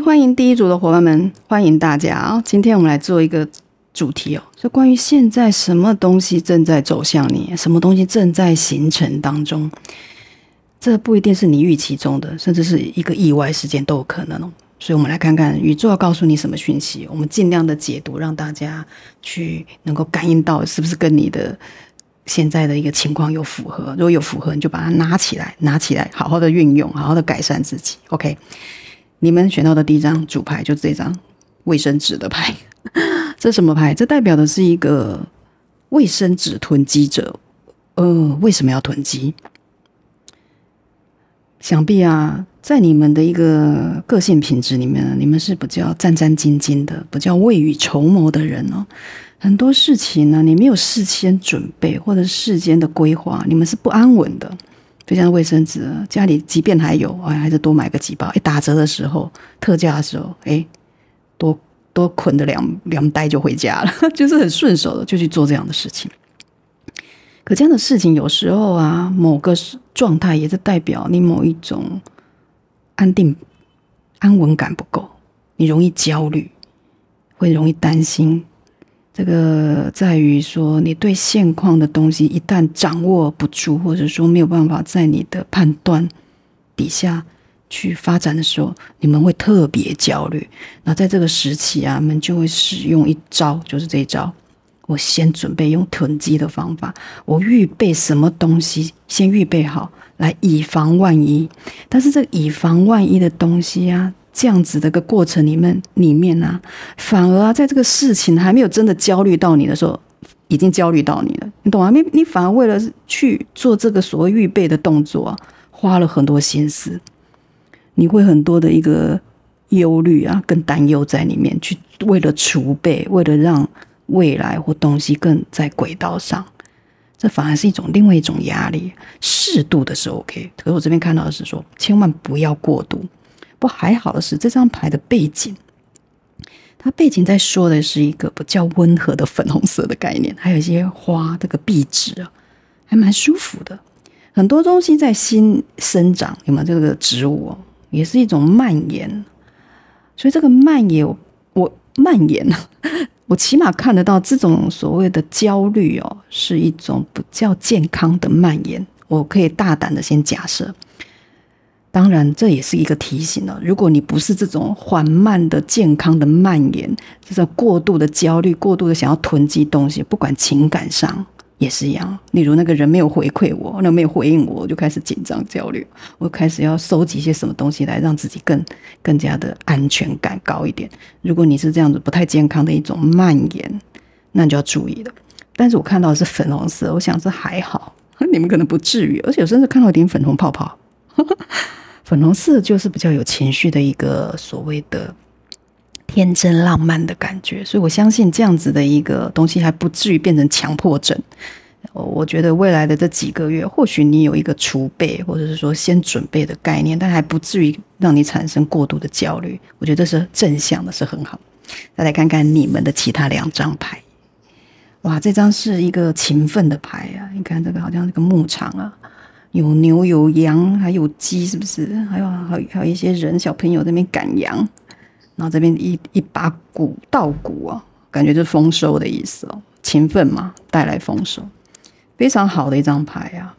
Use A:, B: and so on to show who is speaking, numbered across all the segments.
A: 欢迎第一组的伙伴们，欢迎大家啊！今天我们来做一个主题是关于现在什么东西正在走向你，什么东西正在形成当中。这不一定是你预期中的，甚至是一个意外事件都有可能哦。所以我们来看看宇宙要告诉你什么讯息，我们尽量的解读，让大家去能够感应到是不是跟你的现在的一个情况有符合。如果有符合，你就把它拿起来，好好的运用，好好的改善自己。OK， 你们选到的第一张主牌就这张卫生纸的牌。这什么牌？这代表的是一个卫生纸囤积者。为什么要囤积？想必啊，在你们的一个个性品质里面，你们是比较战战兢兢的，比较未雨绸缪的人哦。很多事情呢，你没有事先准备或者事先的规划，你们是不安稳的。就像卫生纸，家里即便还有，还是多买个几包。打折的时候、特价的时候，多捆的两袋就回家了，就是很顺手的就去做这样的事情。可这样的事情有时候啊，某个状态也是代表你某一种安稳感不够，你容易焦虑，会容易担心。这个在于说，你对现况的东西一旦掌握不住，或者说没有办法在你的判断底下去发展的时候，你们会特别焦虑。那在这个时期啊，你们就会使用一招，就是这一招。我先准备用囤积的方法，我预备什么东西先预备好，来以防万一。但是这个以防万一的东西啊，这样子的一个过程里面啊，反而啊，在这个事情还没有真的焦虑到你的时候，已经焦虑到你了，你懂吗？你反而为了去做这个所谓预备的动作啊，花了很多心思，你会很多的一个忧虑啊，跟担忧在里面，去为了储备，为了让未来或东西更在轨道上，这反而是另外一种压力。适度的是 OK， 可是我这边看到的是说，千万不要过度。不过还好的是，这张牌的背景，它背景在说的是一个比较温和的粉红色的概念，还有一些花，这个壁纸啊，还蛮舒服的。很多东西在新生长，有没有这个植物哦，也是一种蔓延。所以这个蔓延，我起码看得到这种所谓的焦虑哦，是一种比较健康的蔓延。我可以大胆的先假设，当然这也是一个提醒了。如果你不是这种缓慢的健康的蔓延，这种过度的焦虑、过度的想要囤积东西，不管情感上也是一样。例如那个人没有回馈我，没有回应我，我就开始紧张焦虑，我开始要收集一些什么东西来让自己更加的安全感高一点。如果你是这样子不太健康的一种蔓延，那你就要注意了。但是我看到的是粉红色，我想是还好，你们可能不至于，而且我甚至看到一点粉红泡泡。粉红色就是比较有情绪的一个所谓的天真浪漫的感觉，所以我相信这样子的一个东西还不至于变成强迫症。我觉得未来的这几个月，或许你有一个储备或者是说先准备的概念，但还不至于让你产生过度的焦虑。我觉得这是正向的，是很好。再来看看你们的其他两张牌。哇，这张是一个勤奋的牌啊！你看这个好像是个牧场啊，有牛有羊还有鸡，是不是？还有一些人小朋友在那边赶羊，然后这边一把稻谷啊，感觉就是丰收的意思哦。勤奋嘛，带来丰收，非常好的一张牌啊！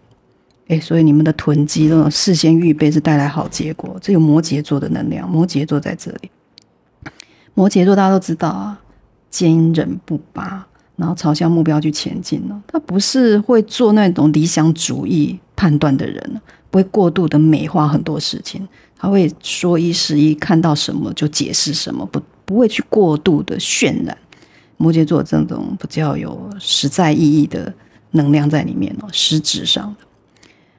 A: 所以你们的囤积这种事先预备是带来好结果。这有摩羯座的能量，摩羯座在这里。摩羯座大家都知道啊，坚韧不拔，然后朝向目标去前进了。他不是会做那种理想主义判断的人，不会过度的美化很多事情，他会说一是一，看到什么就解释什么，不会去过度的渲染。摩羯座这种比较有实在意义的能量在里面哦，实质上的，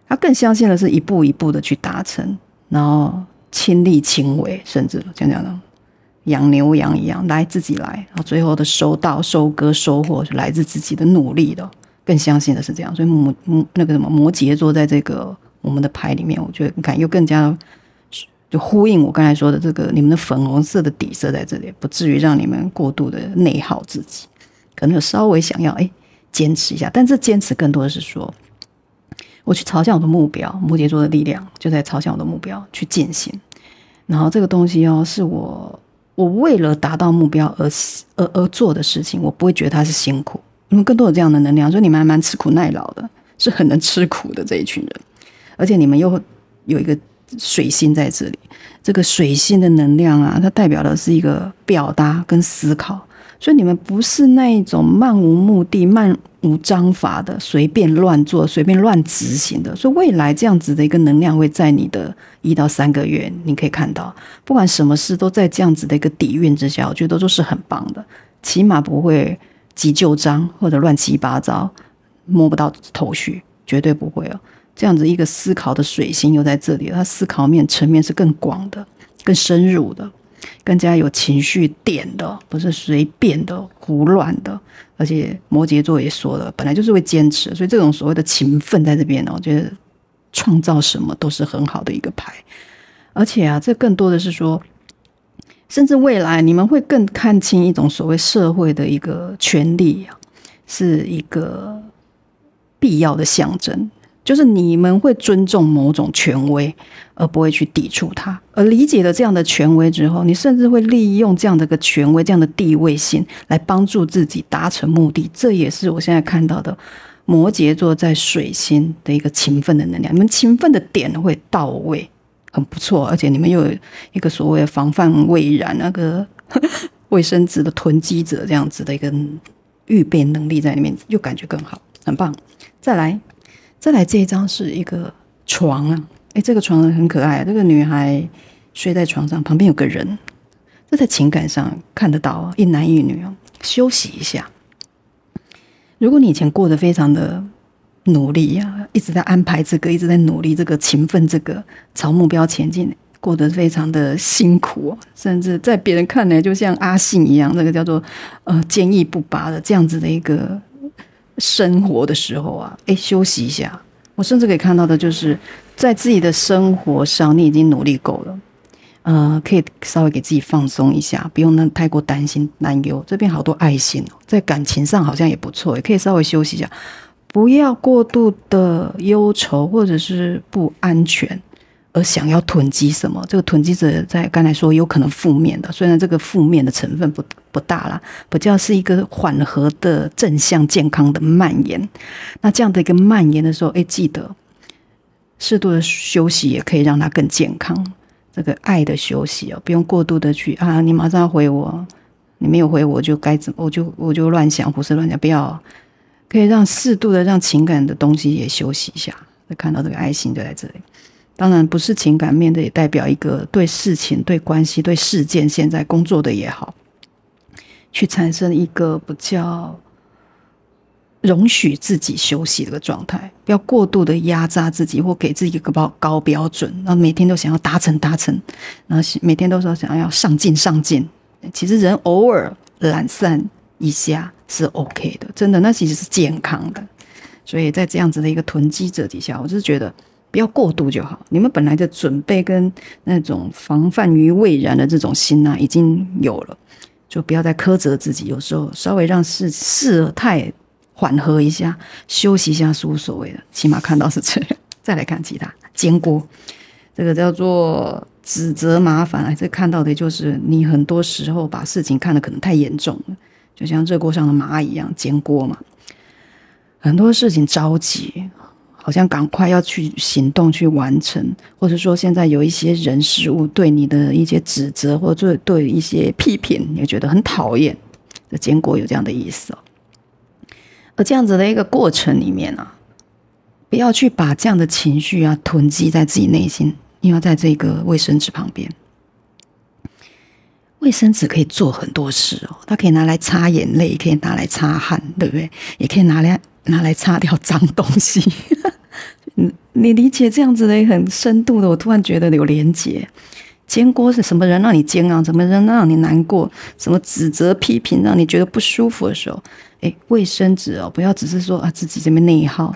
A: 他更相信的是一步一步的去达成，然后亲力亲为，甚至讲的养牛羊一样，来自己来，然后最后的收到、收割、收获是来自自己的努力的，更相信的是这样。所以摩羯座在这个我们的牌里面，我觉得又更加就呼应我刚才说的这个，你们的粉红色的底色在这里，不至于让你们过度的内耗自己，可能有稍微想要坚持一下，但这坚持更多的是说，我去朝向我的目标，摩羯座的力量就在朝向我的目标去进行。然后这个东西哦，是我为了达到目标而做的事情，我不会觉得它是辛苦。你们更多有这样的能量，所以你们还蛮吃苦耐劳的，是很能吃苦的这一群人。而且你们又有一个水星在这里，这个水星的能量啊，它代表的是一个表达跟思考，所以你们不是那一种漫无目的、漫无章法的随便乱做、随便乱执行的。所以未来这样子的一个能量会在你的1到3个月，你可以看到，不管什么事都在这样子的一个底蕴之下，我觉得都是很棒的，起码不会急就章或者乱七八糟，摸不到头绪，绝对不会哦。这样子一个思考的水星又在这里，它思考层面是更广的、更深入的、更加有情绪点的，不是随便的、胡乱的。而且摩羯座也说了，本来就是会坚持，所以这种所谓的勤奋在这边我觉得创造什么都是很好的一个牌。而且啊，这更多的是说，甚至未来你们会更看清一种所谓社会的一个权利啊，是一个必要的象征。就是你们会尊重某种权威，而不会去抵触它。而理解了这样的权威之后，你甚至会利用这样的一个权威、这样的地位性来帮助自己达成目的。这也是我现在看到的摩羯座在水星的一个勤奋的能量。你们勤奋的点会到位，很不错。而且你们又有一个所谓的防范未然、那个卫生纸的囤积者这样子的一个预备能力在里面，又感觉更好，很棒。再来这一张是一个床啊，这个床很可爱，这个女孩睡在床上，旁边有个人，这在情感上看得到，一男一女休息一下。如果你以前过得非常的努力啊，一直在安排这个，一直在努力这个，勤奋这个，朝目标前进，过得非常的辛苦，甚至在别人看来就像阿信一样，这个叫做坚毅不拔的这样子的一个生活的时候啊，休息一下。我甚至可以看到的就是在自己的生活上你已经努力够了，可以稍微给自己放松一下，不用太过担心担忧。这边好多爱心在感情上好像也不错，也可以稍微休息一下，不要过度的忧愁或者是不安全而想要囤积什么。这个囤积者在刚才说有可能负面的，虽然这个负面的成分不大啦，比较是一个缓和的正向健康的蔓延。那这样的一个蔓延的时候，记得适度的休息也可以让它更健康。这个爱的休息不用过度的去你马上要回我，你没有回我就该怎么，我就乱想，胡思乱想，不要。可以让适度的让情感的东西也休息一下。看到这个爱心就在这里。当然不是情感面的，也代表一个对事情、对关系、对事件，现在工作的也好，去产生一个比较容许自己休息的一个状态，不要过度的压榨自己，或给自己一个高标准，然后每天都想要达成，然后每天都说想要上进。其实人偶尔懒散一下是 OK 的，真的，那其实是健康的。所以在这样子的一个囤积者底下，我就是觉得不要过度就好。你们本来的准备跟那种防范于未然的这种心已经有了，就不要再苛责自己。有时候稍微让事态缓和一下，休息一下是无所谓的。起码看到是这样。再来看其他煎锅，这个叫做指责麻烦。这看到的就是你很多时候把事情看得可能太严重了，就像热锅上的蚂蚁一样，煎锅嘛。很多事情着急，好像赶快要去行动去完成，或者说现在有一些人事物对你的一些指责或者对一些批评，你觉得很讨厌，这煎锅有这样的意思而这样子的一个过程里面不要去把这样的情绪囤积在自己内心，因为在这个卫生纸旁边。卫生纸可以做很多事它可以拿来擦眼泪，也可以拿来擦汗，对不对？也可以拿来擦掉脏东西。你理解这样子的很深度的，我突然觉得有连结。煎锅是什么人让你煎什么人让你难过，什么指责批评让你觉得不舒服的时候，卫生纸不要只是说自己这边内耗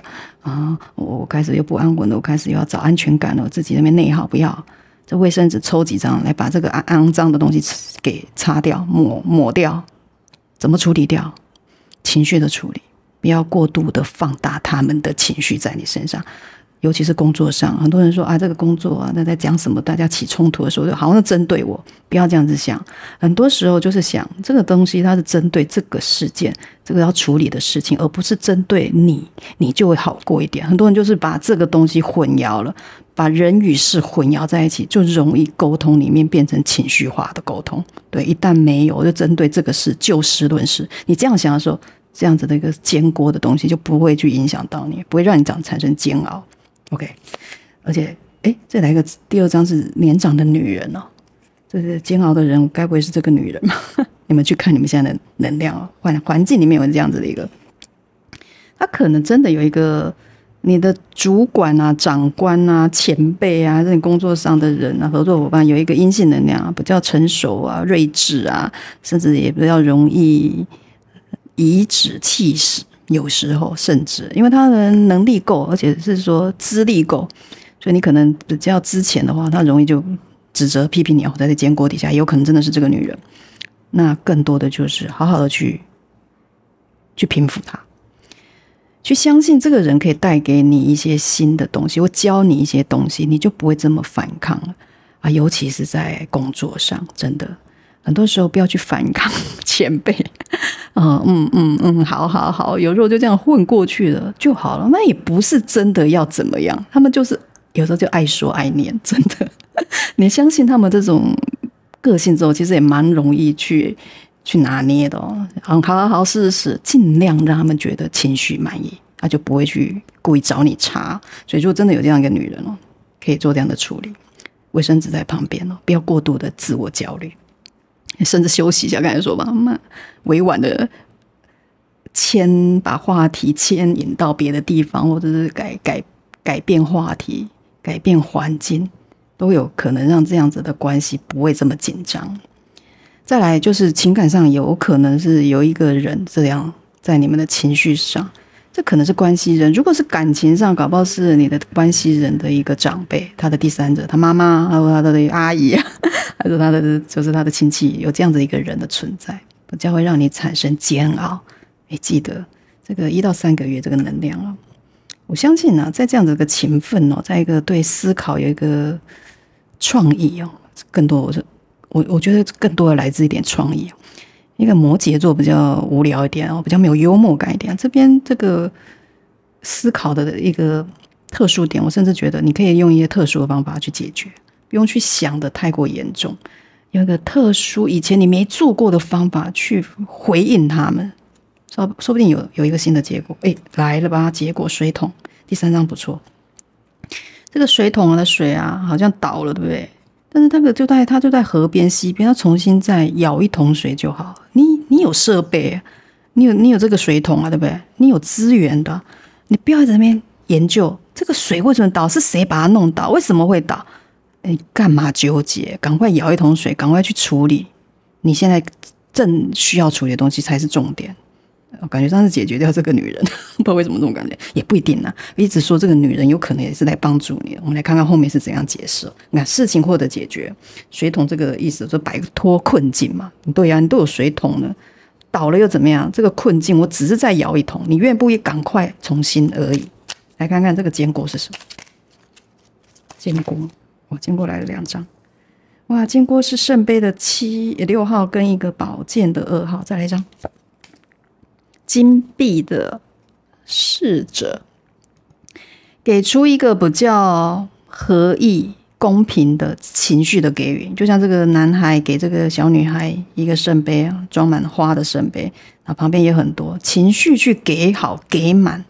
A: 我开始又不安稳了，我开始又要找安全感了，我自己这边内耗，不要。这卫生纸抽几张来把这个肮脏的东西给擦掉，抹掉。怎么处理掉？情绪的处理，不要过度的放大他们的情绪在你身上。尤其是工作上，很多人说啊，这个工作啊，那在讲什么？大家起冲突的时候，就好像针对我，不要这样子想。很多时候就是想这个东西，它是针对这个事件，这个要处理的事情，而不是针对你，你就会好过一点。很多人就是把这个东西混淆了，把人与事混淆在一起，就容易沟通里面变成情绪化的沟通。对，一旦没有，就针对这个事就事论事。你这样想的时候，这样子的一个煎锅的东西就不会去影响到你，不会让你产生煎熬。OK， 而且，再来一个第二张是年长的女人哦，这是煎熬的人，该不会是这个女人吗？你们去看你们现在的能量哦，环境里面有这样子的一个，她可能真的有一个你的主管啊、长官啊、前辈啊，在你工作上的人啊、合作伙伴，有一个阴性能量啊，比较成熟啊、睿智啊，甚至也比较容易颐指气使。有时候甚至因为他的能力够，而且是说资历够，所以你可能比较之前的话，他容易就指责批评你在这煎锅底下，也有可能真的是这个女人。那更多的就是好好的去平复他，去相信这个人可以带给你一些新的东西，或教你一些东西，你就不会这么反抗了啊！尤其是在工作上，真的很多时候不要去反抗前辈。好，有时候就这样混过去了就好了。那也不是真的要怎么样，他们就是有时候就爱说爱念，真的。你相信他们这种个性之后，其实也蛮容易去拿捏的哦。好，试，尽量让他们觉得情绪满意，他就不会去故意找你茬。所以，如果真的有这样一个女人哦，可以做这样的处理，卫生纸在旁边哦，不要过度的自我焦虑。甚至休息一下，刚才说吧，委婉的把话题牵引到别的地方，或者是改变话题、改变环境，都有可能让这样子的关系不会这么紧张。再来就是情感上，有可能是有一个人这样在你们的情绪上，这可能是关系人。如果是感情上，搞不好是你的关系人的一个长辈，他的第三者，他妈妈，还有他的阿姨，还有就是他的亲戚，有这样子一个人的存在，比较会让你产生煎熬。记得这个1到3个月这个能量哦，我相信啊，在这样子的勤奋哦，在一个对思考有一个创意哦，更多我觉得更多的来自一点创意。一个摩羯座比较无聊一点哦，比较没有幽默感一点。这边这个思考的一个特殊点，我甚至觉得你可以用一些特殊的方法去解决，不用去想的太过严重，用一个特殊以前你没做过的方法去回应他们，说不定有一个新的结果。来了吧，结果水桶第3张不错，这个水桶的水啊好像倒了，对不对？但是它就在河边溪边，它重新再舀一桶水就好。你有设备，你有这个水桶啊，对不对？你有资源的，你不要在那边研究这个水为什么倒，是谁把它弄倒，为什么会倒？你干嘛纠结？赶快舀一桶水，赶快去处理你现在正需要处理的东西才是重点。我感觉上是解决掉这个女人，不知道为什么这种感觉，也不一定啊。一直说这个女人有可能也是来帮助你的，我们来看看后面是怎样解释。你看事情获得解决，水桶这个意思就摆脱困境嘛。对呀，你都有水桶了，倒了又怎么样？这个困境我只是再舀一桶，你愿不愿意赶快重新而已？来看看这个坚果是什么？坚果，坚果来了2张。哇，坚果是圣杯的6号跟一个宝剑的2号，再来一张。金币的侍者，给出一个比较合意、公平的情绪的给予，就像这个男孩给这个小女孩一个圣杯啊，装满花的圣杯，那旁边也很多情绪去给好、给满，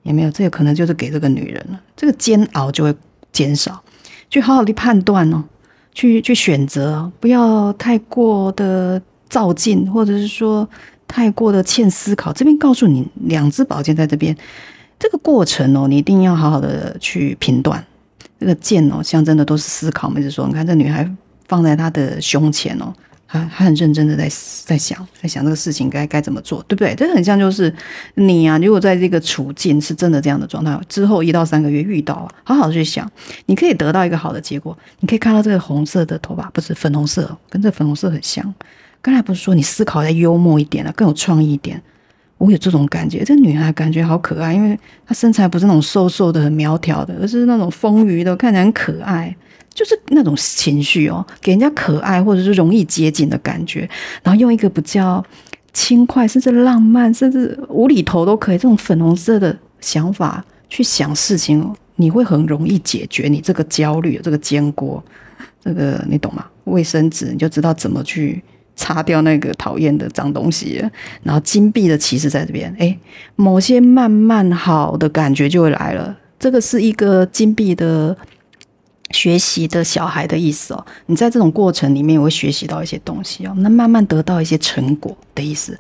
A: 也没有，这个可能就是给这个女人了，这个煎熬就会减少，去好好的判断哦，去选择，不要太过的躁进，或者是说太过的欠思考。这边告诉你2支宝剑在这边，这个过程哦，你一定要好好的去评断。这个剑哦，象征的都是思考。我们一直说，你看这女孩放在她的胸前哦，她很认真的在想这个事情该怎么做，对不对？这很像就是你啊，如果在这个处境是真的这样的状态，之后1到3个月遇到啊，好好的去想，你可以得到一个好的结果。你可以看到这个红色的头发，不是粉红色，跟这粉红色很像。刚才不是说你思考再幽默一点啊，更有创意一点，我有这种感觉，这女孩感觉好可爱，因为她身材不是那种瘦瘦的很苗条的，而是那种丰腴的，看起来很可爱，就是那种情绪哦，给人家可爱或者是容易接近的感觉，然后用一个比较轻快甚至浪漫甚至无厘头都可以这种粉红色的想法去想事情，你会很容易解决你这个焦虑这个煎锅，这个你懂吗？卫生纸你就知道怎么去擦掉那个讨厌的脏东西了，然后金币的骑士在这边，某些慢慢好的感觉就会来了。这个是一个金币的学习的小孩的意思哦。你在这种过程里面会学习到一些东西哦，那慢慢得到一些成果的意思。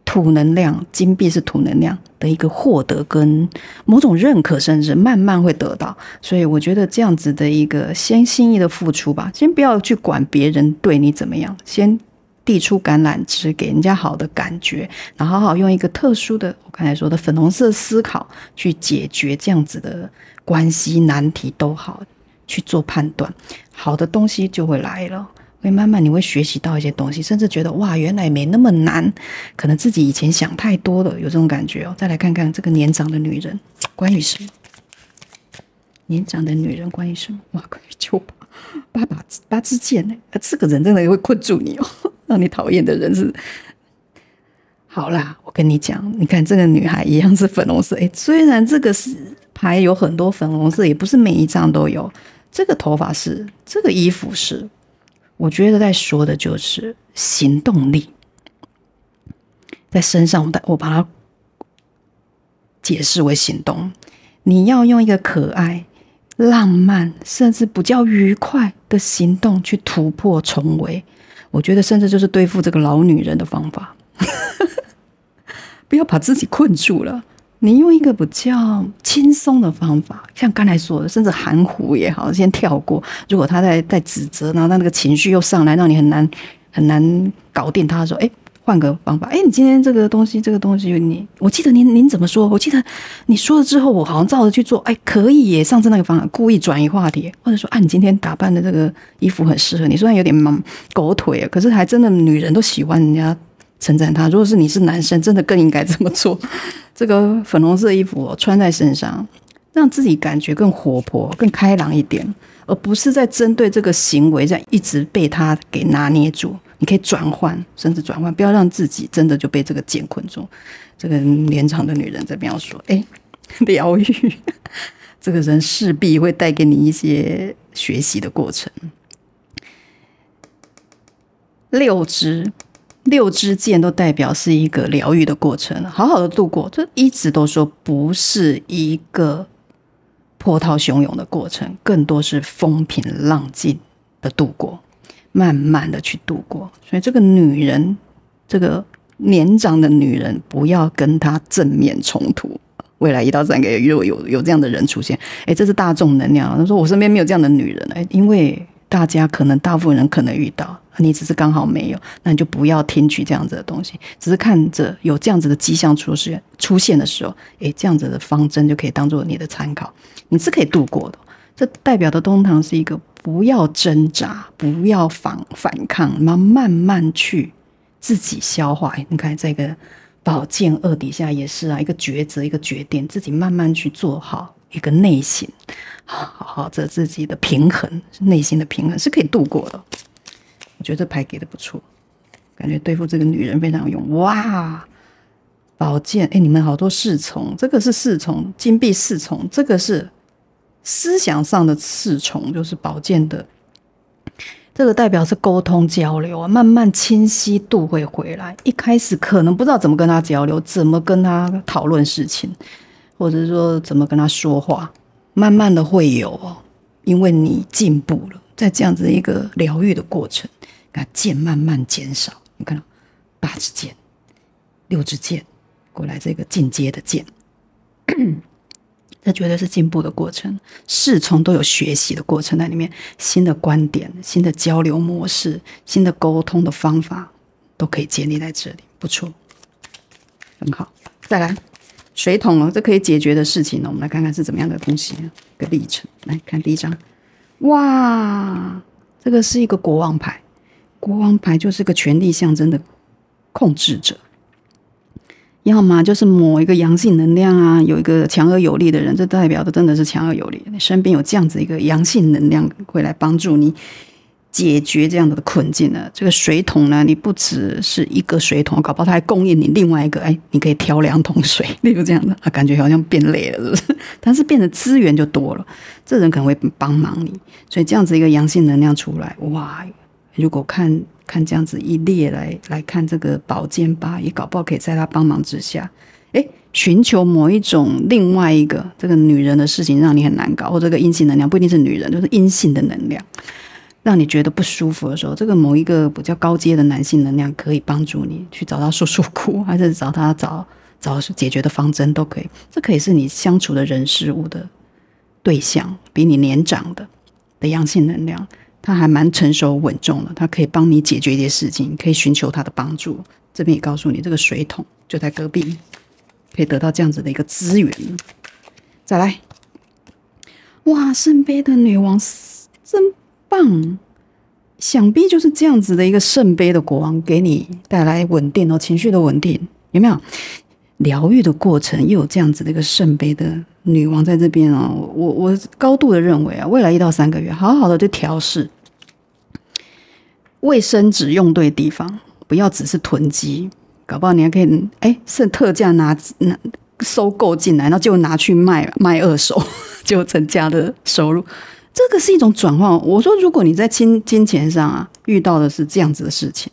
A: 土能量，金币是土能量的一个获得跟某种认可，甚至慢慢会得到。所以我觉得这样子的一个先心意的付出吧，先不要去管别人对你怎么样，先递出橄榄枝，给人家好的感觉，然后好好用一个特殊的我刚才说的粉红色思考去解决这样子的关系难题都好，去做判断，好的东西就会来了。会慢慢你会学习到一些东西，甚至觉得哇，原来没那么难，可能自己以前想太多了，有这种感觉哦。再来看看这个年长的女人关于什么？年长的女人关于什么？哇，关于9八支箭呢？这个人真的会困住你哦，让你讨厌的人是。好啦，我跟你讲，你看这个女孩一样是粉红色，虽然这个是牌有很多粉红色，也不是每一张都有。这个头发是，这个衣服是。我觉得在说的就是行动力，在身上，我把它解释为行动。你要用一个可爱、浪漫，甚至不叫愉快的行动去突破重围。我觉得甚至就是对付这个老女人的方法。不要把自己困住了。你用一个比较轻松的方法，像刚才说的，甚至含糊也好，先跳过。如果他在指责，然后他那个情绪又上来，让你很难搞定他的时候，换个方法。你今天这个东西，我记得您怎么说？我记得你说了之后，我好像照着去做。可以耶，上次那个方法，故意转移话题，或者说你今天打扮的这个衣服很适合你，虽然有点狗腿，可是还真的女人都喜欢人家称赞他。如果是你是男生，真的更应该这么做。这个粉红色衣服穿在身上，让自己感觉更活泼、更开朗一点，而不是在针对这个行为在一直被他给拿捏住。你可以转换，甚至转换，不要让自己真的就被这个茧困住。这个年长的女人这边要说，疗愈，这个人势必会带给你一些学习的过程。六支箭都代表是一个疗愈的过程，好好的度过。这一直都说不是一个波涛汹涌的过程，更多是风平浪静的度过，慢慢的去度过。所以这个女人，这个年长的女人，不要跟她正面冲突。未来1到3个月，如果有这样的人出现，这是大众能量。他说我身边没有这样的女人，因为大部分人可能遇到，你只是刚好没有，那你就不要听取这样子的东西，只是看着有这样子的迹象出现的时候，这样子的方针就可以当做你的参考，你是可以度过的。这代表的通常是一个不要挣扎，不要反抗，然后慢慢去自己消化。你看这个宝剑2底下也是啊，一个抉择，一个决定，自己慢慢去做好一个内心，好好的自己的平衡，内心的平衡是可以度过的。我觉得这牌给的不错，感觉对付这个女人非常有用。哇，宝剑，你们好多侍从，这个是侍从，金币侍从，这个是思想上的侍从，就是宝剑的。这个代表是沟通交流啊，慢慢清晰度会回来。一开始可能不知道怎么跟他交流，怎么跟他讨论事情，或者说怎么跟他说话，慢慢的会有哦，因为你进步了，在这样子一个疗愈的过程，看剑慢慢减少，你看到8支箭、6支箭过来，这个进阶的箭。这绝对是进步的过程，侍从都有学习的过程在里面，新的观点、新的交流模式、新的沟通的方法都可以建立在这里，不错，很好。再来水桶哦，这可以解决的事情呢，我们来看看是怎么样的东西，一个历程。来看第一张，哇，这个是一个国王牌，国王牌就是个权力象征的控制者。要么就是某一个阳性能量啊，有一个强而有力的人，这代表的真的是强而有力。你身边有这样子一个阳性能量，会来帮助你解决这样的困境呢。这个水桶呢，你不只是一个水桶，搞不好它还供应你另外一个，你可以挑2桶水，例如这样的感觉好像变累了，是不是？但是变得资源就多了，这人可能会帮忙你，所以这样子一个阳性能量出来，哇！如果看这样子一列来看这个宝剑八，也搞不好可以在他帮忙之下，寻求某一种另外一个这个女人的事情让你很难搞，或者这个阴性能量不一定是女人，就是阴性的能量，让你觉得不舒服的时候，这个某一个比较高阶的男性能量可以帮助你去找到诉苦，还是找解决的方针都可以。这可以是你相处的人事物的对象，比你年长的阳性能量。他还蛮成熟稳重的，他可以帮你解决一些事情，可以寻求他的帮助。这边也告诉你，这个水桶就在隔壁，可以得到这样子的一个资源。再来，哇，圣杯的女王真棒，想必就是这样子的一个圣杯的国王，给你带来稳定情绪的稳定，有没有？疗愈的过程又有这样子的一个圣杯的女王在这边我高度的认为未来1到3个月，好好的去调试卫生纸用对地方，不要只是囤积，搞不好你还可以是特价拿收购进来，然后就拿去卖二手，就成家的收入。这个是一种转换。我说，如果你在金钱上遇到的是这样子的事情，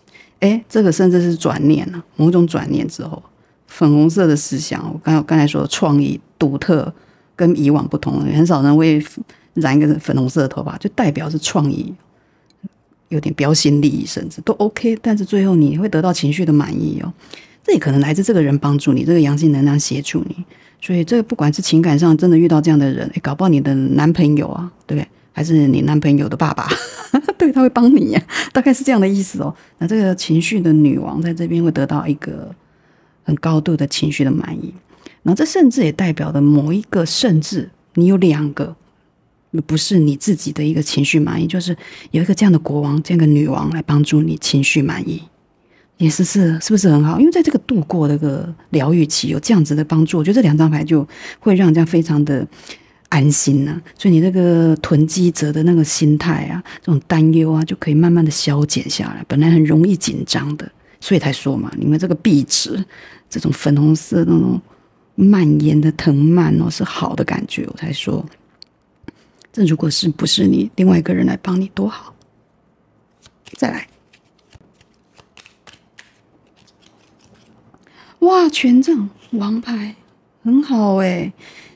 A: 这个甚至是转念某种转念之后。粉红色的思想，我刚才说的创意独特，跟以往不同，很少人会染一个粉红色的头发，就代表是创意，有点标新立异，甚至都 OK。但是最后你会得到情绪的满意这也可能来自这个人帮助你，这个阳性能量协助你。所以这个不管是情感上真的遇到这样的人，搞不好你的男朋友对不对？还是你男朋友的爸爸，对，他会帮你大概是这样的意思那这个情绪的女王在这边会得到一个很高度的情绪的满意，然后这甚至也代表了某一个，甚至你有2个，不是你自己的一个情绪满意，就是有一个这样的国王，这样的女王来帮助你情绪满意，也是不是很好？因为在这个度过这个疗愈期，有这样子的帮助，我觉得这2张牌就会让人家非常的安心所以你这个囤积者的那个心态这种担忧就可以慢慢的消减下来，本来很容易紧张的。所以才说嘛，你们这个壁纸这种粉红色那种蔓延的藤蔓是好的感觉，我才说这如果是不是你另外一个人来帮你多好。再来，哇，权杖王牌很好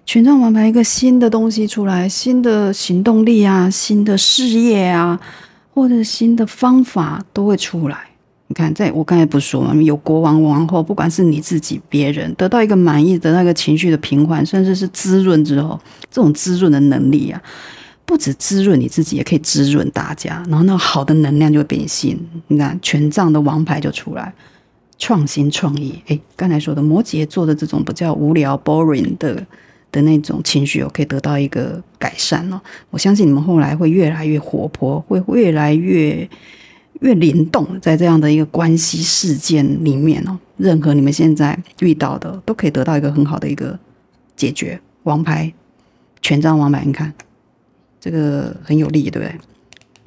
A: 权杖王牌一个新的东西出来，新的行动力新的事业或者新的方法都会出来。你看，我刚才不是说嘛，有国王王后，不管是你自己别人得到一个满意，得到一个情绪的平缓，甚至是滋润之后，这种滋润的能力不止滋润你自己，也可以滋润大家，然后那好的能量就会被你吸引。你看权杖的王牌就出来，创新创意。刚才说的摩羯座的这种比较无聊 boring 的那种情绪可以得到一个改善我相信你们后来会越来越活泼，会越来越灵动，在这样的一个关系事件里面任何你们现在遇到的都可以得到一个很好的一个解决。王牌权杖王牌，你看这个很有力，对不对？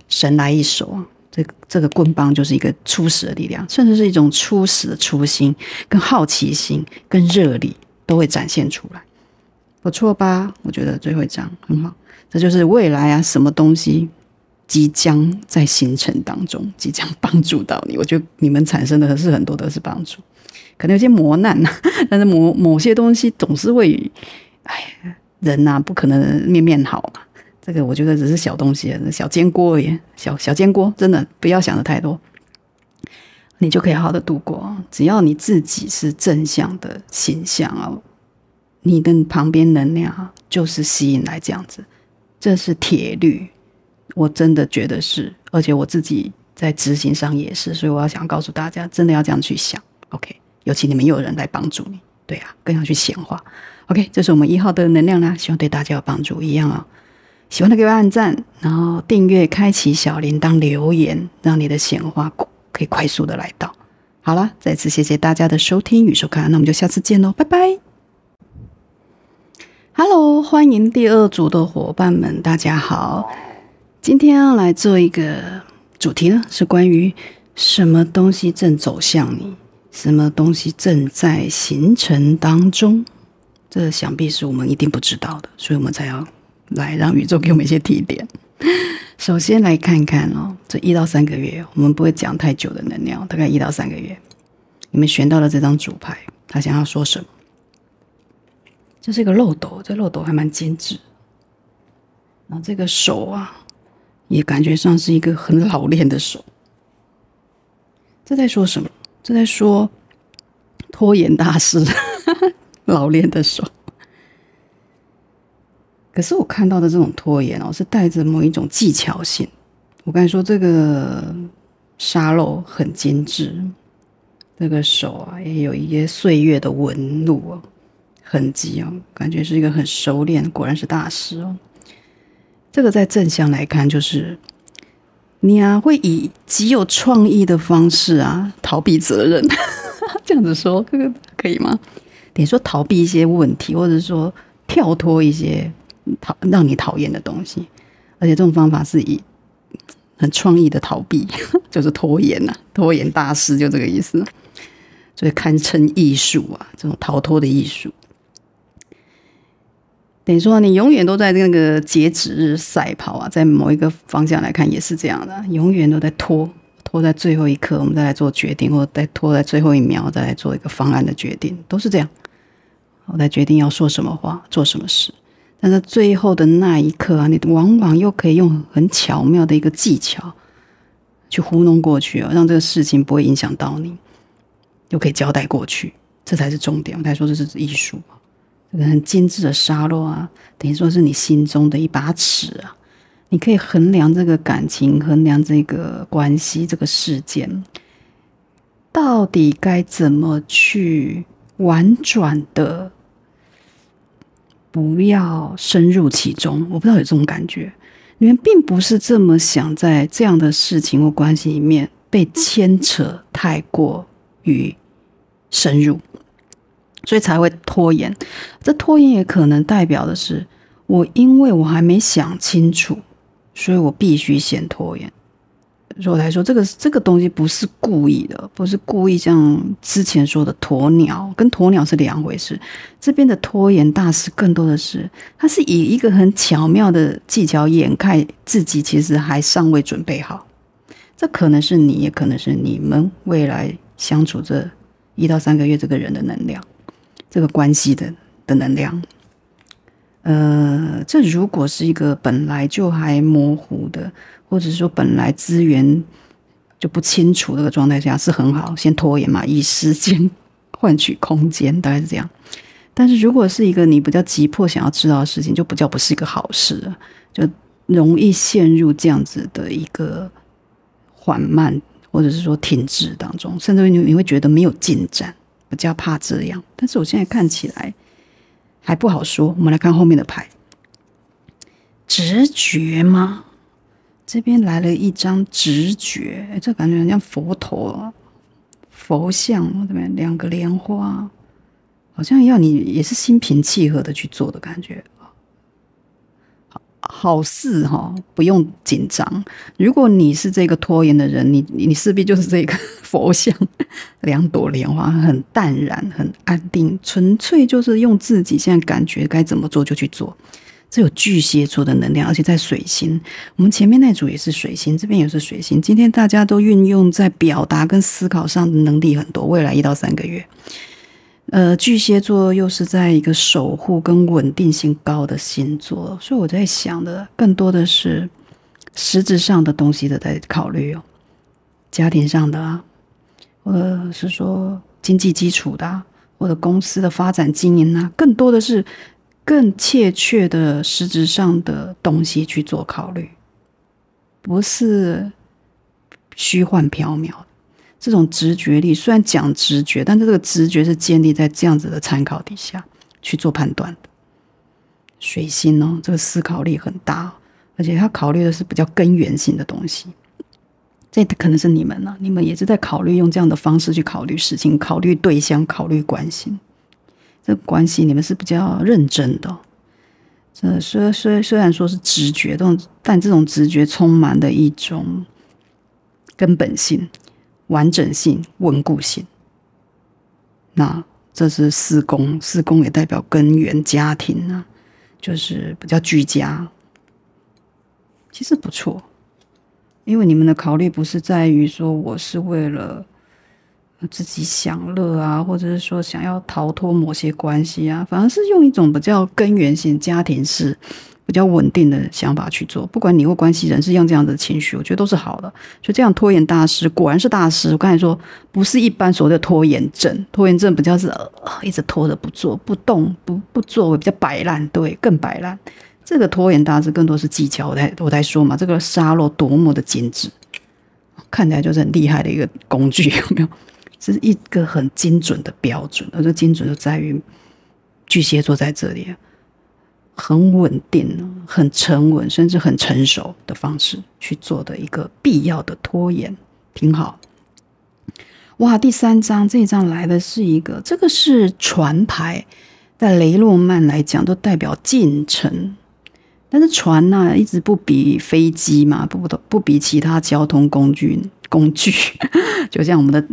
A: 神来一手这个棍棒就是一个初始的力量，甚至是一种初始的初心跟好奇心跟热力都会展现出来，不错吧？我觉得最后一张很好，这就是未来什么东西即将在形成当中，即将帮助到你。我觉得你们产生的是很多的是帮助，可能有些磨难但是某些东西总是会，人不可能面面好嘛。这个我觉得只是小东西，小煎锅而已，小煎锅，真的不要想的太多，你就可以好好的度过。只要你自己是正向的形象你的旁边能量就是吸引来这样子，这是铁律。我真的觉得是，而且我自己在执行上也是，所以我要想告诉大家，真的要这样去想 OK， 尤其你们有人来帮助你，对更要去显化 OK。 这是我们1号的能量啦，希望对大家有帮助。一样喜欢的给我按赞，然后订阅，开启小铃铛，留言，让你的显化可以快速的来到。好了，再次谢谢大家的收听与收看，那我们就下次见喽，拜拜。Hello， 欢迎第二组的伙伴们，大家好。今天要来做一个主题呢，是关于什么东西正走向你，什么东西正在形成当中。这想必是我们一定不知道的，所以我们才要来让宇宙给我们一些提点。首先来看看这1到3个月，我们不会讲太久的能量，大概1到3个月。你们选到了这张主牌，他想要说什么？这是一个漏斗，这漏斗还蛮精致。然后这个手啊，也感觉上是一个很老练的手。这在说什么？这在说拖延大师，老练的手。可是我看到的这种拖延是带着某一种技巧性。我刚才说这个沙漏很精致，这个手啊也有一些岁月的纹路痕迹感觉是一个很熟练，果然是大师这个在正向来看，就是你会以极有创意的方式逃避责任，这样子说可以吗？等于说逃避一些问题，或者说跳脱一些让你讨厌的东西，而且这种方法是以很创意的逃避，就是拖延拖延大师就这个意思，所以堪称艺术这种逃脱的艺术。等于说你永远都在那个截止日赛跑在某一个方向来看也是这样的，永远都在拖在最后一刻我们再来做决定，或者再拖在最后一秒再来做一个方案的决定，都是这样。我在决定要说什么话，做什么事，但是最后的那一刻你往往又可以用很巧妙的一个技巧去糊弄过去让这个事情不会影响到你，又可以交代过去，这才是重点。我才说这是艺术这个很精致的沙漏等于说是你心中的一把尺你可以衡量这个感情，衡量这个关系，这个事件到底该怎么去婉转的不要深入其中。我不知道有这种感觉，你们并不是这么想在这样的事情或关系里面被牵扯太过于深入，所以才会拖延。这拖延也可能代表的是因为我还没想清楚，所以我必须先拖延。所以我才说这个东西不是故意的，不是故意像之前说的鸵鸟，跟鸵鸟是两回事。这边的拖延大师更多的是他是以一个很巧妙的技巧掩盖自己其实还尚未准备好。这可能是你，也可能是你们未来相处这1到3个月这个人的能量，这个关系的能量。这如果是一个本来就还模糊的，或者是说本来资源就不清楚这个状态下是很好，先拖延嘛，以时间换取空间，大概是这样。但是如果是一个你比较急迫想要知道的事情，就不是一个好事就容易陷入这样子的一个缓慢或者是说停滞当中，甚至你会觉得没有进展，比较怕这样。但是我现在看起来还不好说。我们来看后面的牌，直觉吗？这边来了一张直觉，这感觉很像佛头佛像，这边2个莲花，好像要你也是心平气和的去做的感觉。好似不用紧张。如果你是这个拖延的人，你势必就是这个佛像，2朵莲花，很淡然，很安定，纯粹就是用自己现在感觉该怎么做就去做。这有巨蟹座的能量，而且在水星，我们前面那组也是水星，这边也是水星。今天大家都运用在表达跟思考上的能力很多，未来1到3个月。巨蟹座又是在一个守护跟稳定性高的星座，所以我在想的更多的是实质上的东西的在考虑家庭上的或者是说经济基础的或者公司的发展经营更多的是更切确的实质上的东西去做考虑，不是虚幻缥缈。这种直觉力虽然讲直觉，但是这个直觉是建立在这样子的参考底下去做判断的。水星这个思考力很大，而且他考虑的是比较根源性的东西。这可能是你们啊，你们也是在考虑用这样的方式去考虑事情，考虑对象，考虑关系。这个关系你们是比较认真的。虽然说是直觉，但这种直觉充满了一种根本性、完整性、稳固性。那这是四宫，四宫也代表根源、家庭啊，就是比较居家。其实不错。因为你们的考虑不是在于说我是为了自己享乐啊，或者是说想要逃脱某些关系啊，反而是用一种比较根源性、家庭式、比较稳定的想法去做。不管你或关系人是用这样的情绪，我觉得都是好的。就这样，拖延大师果然是大师。我刚才说不是一般所谓的拖延症，拖延症比较是一直拖着不做、不动、不作为，比较摆烂，对，更摆烂。这个拖延大师更多是技巧，我在说嘛，这个沙漏多么的精致，看起来就是很厉害的一个工具，有没有？这是一个很精准的标准，而这精准就在于巨蟹座在这里很稳定、很沉稳，甚至很成熟的方式去做的一个必要的拖延，挺好。哇，第3张这一张来的是一个，这个是船牌，在雷诺曼来讲都代表进程。但是船呢，一直不比飞机嘛，不比其他交通工具，就像我们的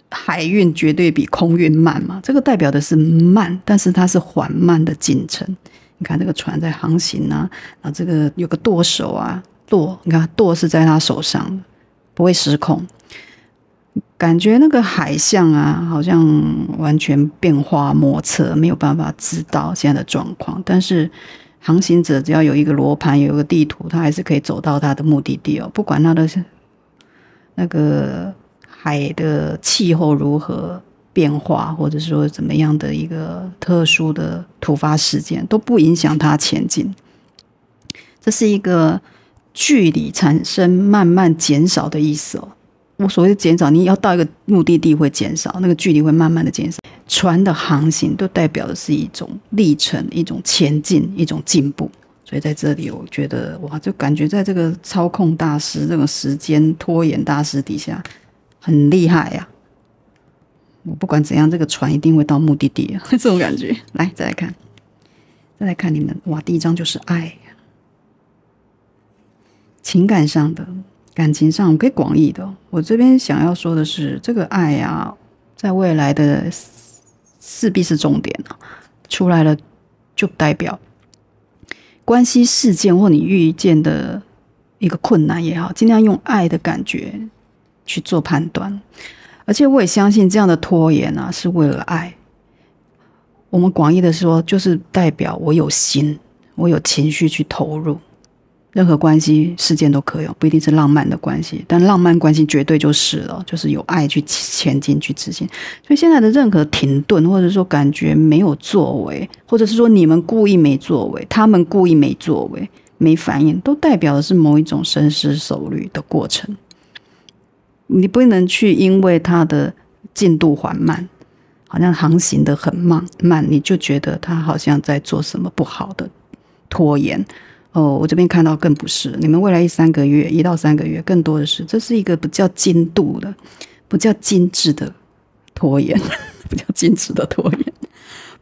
A: 海运绝对比空运慢嘛。这个代表的是慢，但是它是缓慢的进程。你看这个船在航行啊，然后这个有个舵手啊，你看舵是在他手上，不会失控。感觉那个海象啊，好像完全变化莫测，没有办法知道现在的状况，但是航行者只要有一个罗盘，有一个地图，他还是可以走到他的目的地哦。不管他的那个海的气候如何变化，或者说怎么样的一个特殊的突发事件，都不影响他前进。这是一个距离产生慢慢减少的意思哦。我所谓的减少，你要到一个目的地会减少，那个距离会慢慢的减少。船的航行都代表的是一种历程，一种前进，一种进步。所以在这里我觉得哇，就感觉在这个操控大师这种时间拖延大师底下很厉害呀。我不管怎样，这个船一定会到目的地这种感觉。来再来看你们，哇，第1张就是爱，情感上的，感情上我可以广义的。我这边想要说的是，这个爱啊，在未来的势必是重点啊，出来了就代表关系事件或你遇见的一个困难也好，尽量用爱的感觉去做判断。而且我也相信这样的拖延啊，是为了爱。我们广义的说，就是代表我有心，我有情绪去投入。任何关系事件都可以，不一定是浪漫的关系，但浪漫关系绝对就是了，就是有爱去前进去执行。所以现在的任何停顿，或者说感觉没有作为，或者是说你们故意没作为，他们故意没作为，没反应，都代表的是某一种深思熟虑的过程。你不能去因为他的进度缓慢，好像航行的很慢，你就觉得他好像在做什么不好的拖延。我这边看到更不是，你们未来1到3个月，更多的是这是一个比较精度的、比较精致的拖延，比较精致的拖延，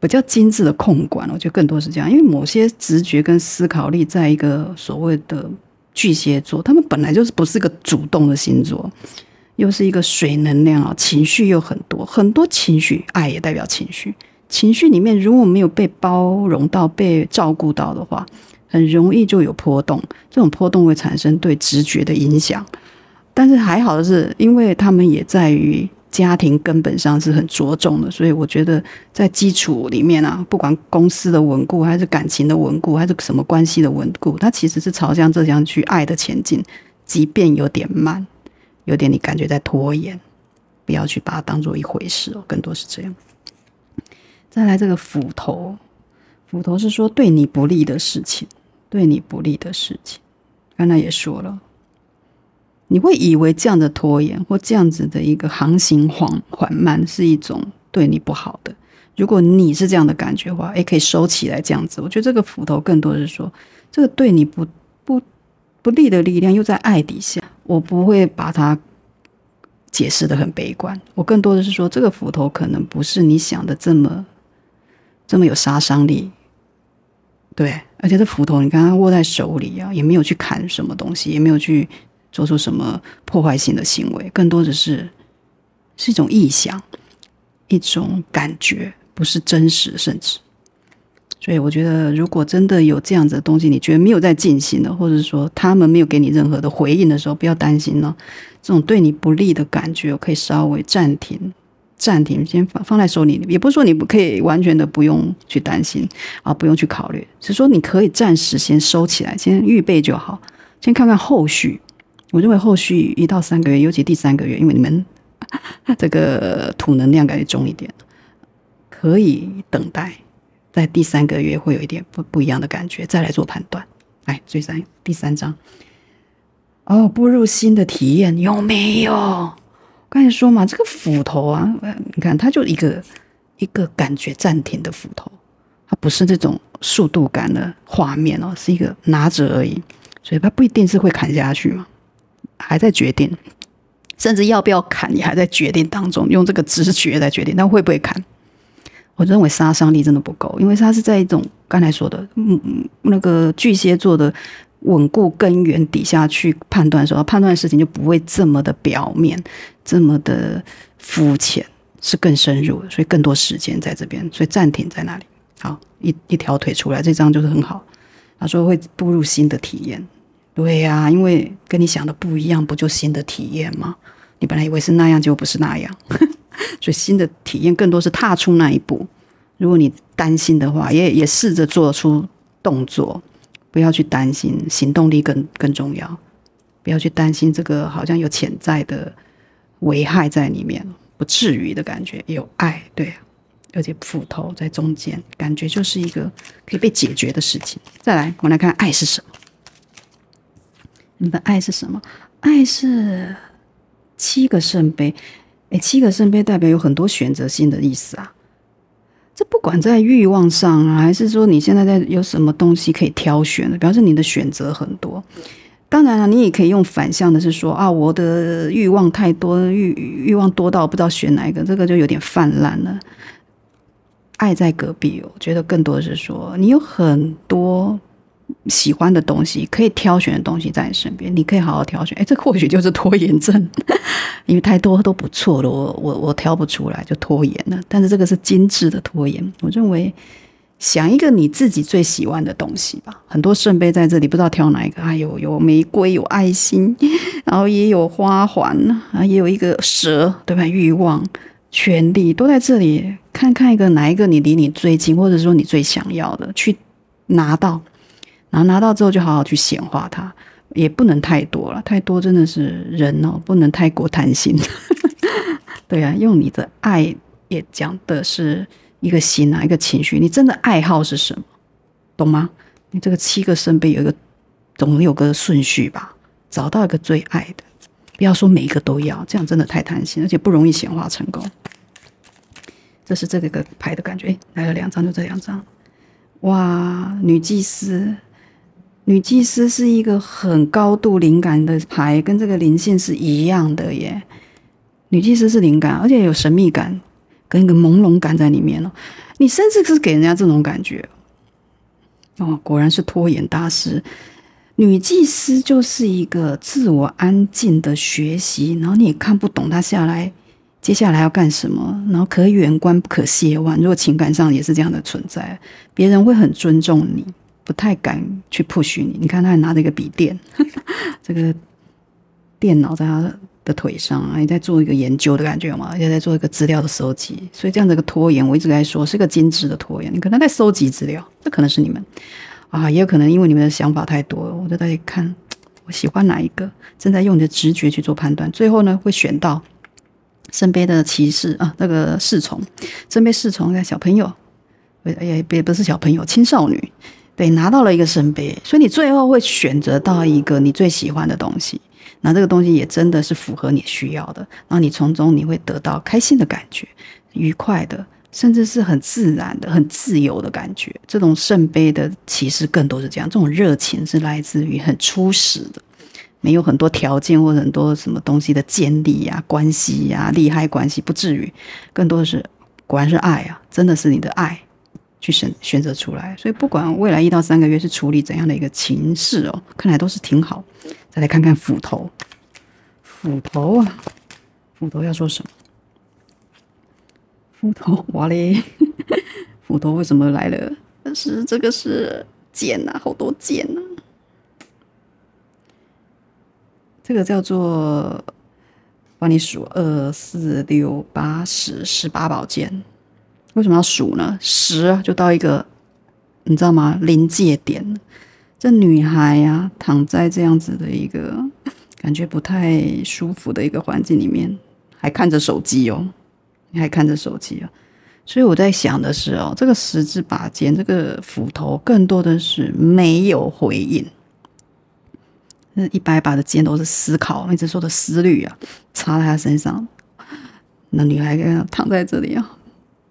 A: 比较精致的控管。我觉得更多是这样，因为某些直觉跟思考力，在一个所谓的巨蟹座，他们本来就是不是个主动的星座，又是一个水能量啊，情绪又很多情绪，爱也代表情绪，情绪里面如果没有被包容到、被照顾到的话，很容易就有波动，这种波动会产生对直觉的影响。但是还好的是，因为他们也在于家庭根本上是很着重的，所以我觉得在基础里面啊，不管公司的稳固，还是感情的稳固，还是什么关系的稳固，它其实是朝向这样去爱的前进，即便有点慢，有点你感觉在拖延，不要去把它当做一回事哦，更多是这样。再来这个斧头是说对你不利的事情，刚才也说了，你会以为这样的拖延或这样子的一个航行缓慢是一种对你不好的。如果你是这样的感觉的话，可以收起来这样子。我觉得这个斧头更多是说，这个对你不利的力量又在爱底下，我不会把它解释得很悲观，我更多的是说，这个斧头可能不是你想的这么有杀伤力，对，而且这斧头你刚刚握在手里啊，也没有去砍什么东西，也没有去做出什么破坏性的行为，更多的是一种臆想，一种感觉，不是真实，甚至。所以我觉得，如果真的有这样子的东西，你觉得没有在进行的，或者说他们没有给你任何的回应的时候，不要担心呢。这种对你不利的感觉，可以稍微暂停，先放在手里。也不是说你不可以完全的不用去担心啊，不用去考虑，只是说你可以暂时先收起来，先预备就好，先看看后续。我认为后续1到3个月，尤其第3个月，因为你们这个土能量感觉重一点，可以等待。在第3个月会有一点不一样的感觉，再来做判断。来，第3章，步入新的体验有没有？刚才说嘛，这个斧头啊，你看它就一个感觉暂停的斧头，它不是这种速度感的画面哦，是一个拿着而已，所以它不一定是会砍下去嘛，还在决定，甚至要不要砍也还在决定当中，用这个直觉来决定，但会不会砍？我认为杀伤力真的不够，因为它是在一种刚才说的，那个巨蟹座的稳固根源底下去判断的时候，判断的事情就不会这么的表面，这么的肤浅，是更深入的，所以更多时间在这边，所以暂停在那里。好，一条腿出来，这张就是很好。他说会步入新的体验，对呀，因为跟你想的不一样，不就新的体验吗？你本来以为是那样，结果不是那样。所以新的体验更多是踏出那一步。如果你担心的话，也试着做出动作，不要去担心，行动力更重要。不要去担心这个好像有潜在的危害在里面，不至于的感觉，有爱，对，而且斧头在中间，感觉就是一个可以被解决的事情。再来，我们来看爱是什么？你们的爱是什么？爱是7个圣杯。7个圣杯代表有很多选择性的意思啊。这不管在欲望上啊，还是说你现在有什么东西可以挑选的，表示你的选择很多。当然了，你也可以用反向的是说啊，我的欲望太多，欲望多到不知道选哪一个，这个就有点泛滥了。爱在隔壁，我觉得更多的是说你有很多喜欢的东西，可以挑选的东西在你身边，你可以好好挑选。这或许就是拖延症，因为太多都不错了，我挑不出来就拖延了。但是这个是精致的拖延。我认为想一个你自己最喜欢的东西吧。很多圣杯在这里，不知道挑哪一个。有玫瑰，有爱心，然后也有花环，也有一个蛇，对吧？欲望、权力都在这里。看看哪一个你离你最近，或者说你最想要的，去拿到。然后拿到之后就好好去显化它，也不能太多了，太多真的是人哦，不能太过贪心。对啊，用你的爱也讲的是一个心啊，一个情绪，你真的爱好是什么，懂吗？你这个7个圣杯总有个顺序吧，找到一个最爱的，不要说每一个都要，这样真的太贪心，而且不容易显化成功。这是这个牌的感觉。来了2张，就这2张。哇，女祭司。女祭司是一个很高度灵感的牌，跟这个灵性是一样的耶。女祭司是灵感，而且有神秘感跟一个朦胧感在里面哦。你甚至是给人家这种感觉哦，果然是拖延大师。女祭司就是一个自我安静的学习，然后你也看不懂她接下来要干什么，然后可远观不可亵玩。如果情感上也是这样的存在，别人会很尊重你，不太敢去 push 你。你看他还拿着一个笔电，这个电脑在他的腿上，也在做一个研究的感觉嘛，也在做一个资料的收集。所以这样的一个拖延，我一直在说是个精致的拖延。你可能在收集资料，这可能是你们啊，也有可能因为你们的想法太多了，我就在看我喜欢哪一个，正在用你的直觉去做判断。最后呢，会选到圣杯的骑士啊，那个侍从，圣杯侍从的小朋友，也不是小朋友，青少女。对，拿到了一个圣杯，所以你最后会选择到一个你最喜欢的东西，那这个东西也真的是符合你需要的，然后你从中你会得到开心的感觉，愉快的，甚至是很自然的、很自由的感觉。这种圣杯的骑士更多是这样，这种热情是来自于很初始的，没有很多条件或者很多什么东西的建立啊、关系啊、利害关系，不至于，更多的是果然是爱啊，真的是你的爱去选择出来。所以不管未来1到3个月是处理怎样的一个情势哦，看来都是挺好。再来看看斧头，斧头啊，斧头要说什么？斧头，哇嘞，斧头为什么来了？但是这个是剑啊，好多剑啊。这个叫做，帮你数2、4、6、8、10，18宝剑。为什么要数呢？10就到一个，你知道吗？临界点。这女孩啊，躺在这样子的一个感觉不太舒服的一个环境里面，还看着手机哦，你还看着手机啊。所以我在想的是哦，这个10字把剑，这个斧头更多的是没有回应。那100把的剑都是思考，一直说的思虑啊，插在他身上。那女孩躺在这里啊，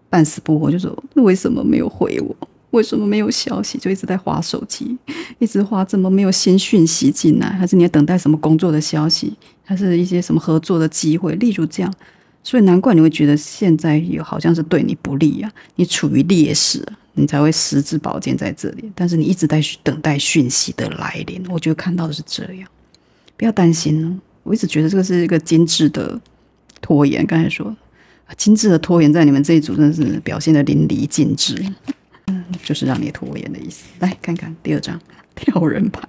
A: 半死不活，就说为什么没有回我？为什么没有消息？就一直在滑手机，一直滑，怎么没有新讯息进来？还是你在等待什么工作的消息？还是一些什么合作的机会？例如这样，所以难怪你会觉得现在有好像是对你不利啊，你处于劣势，你才会10字宝剑在这里。但是你一直在等待讯息的来临，我觉得看到的是这样，不要担心哦。我一直觉得这个是一个精致的拖延，刚才说精致的拖延在你们这一组真的是表现的淋漓尽致。就是让你拖延的意思。来看看第2张吊人牌。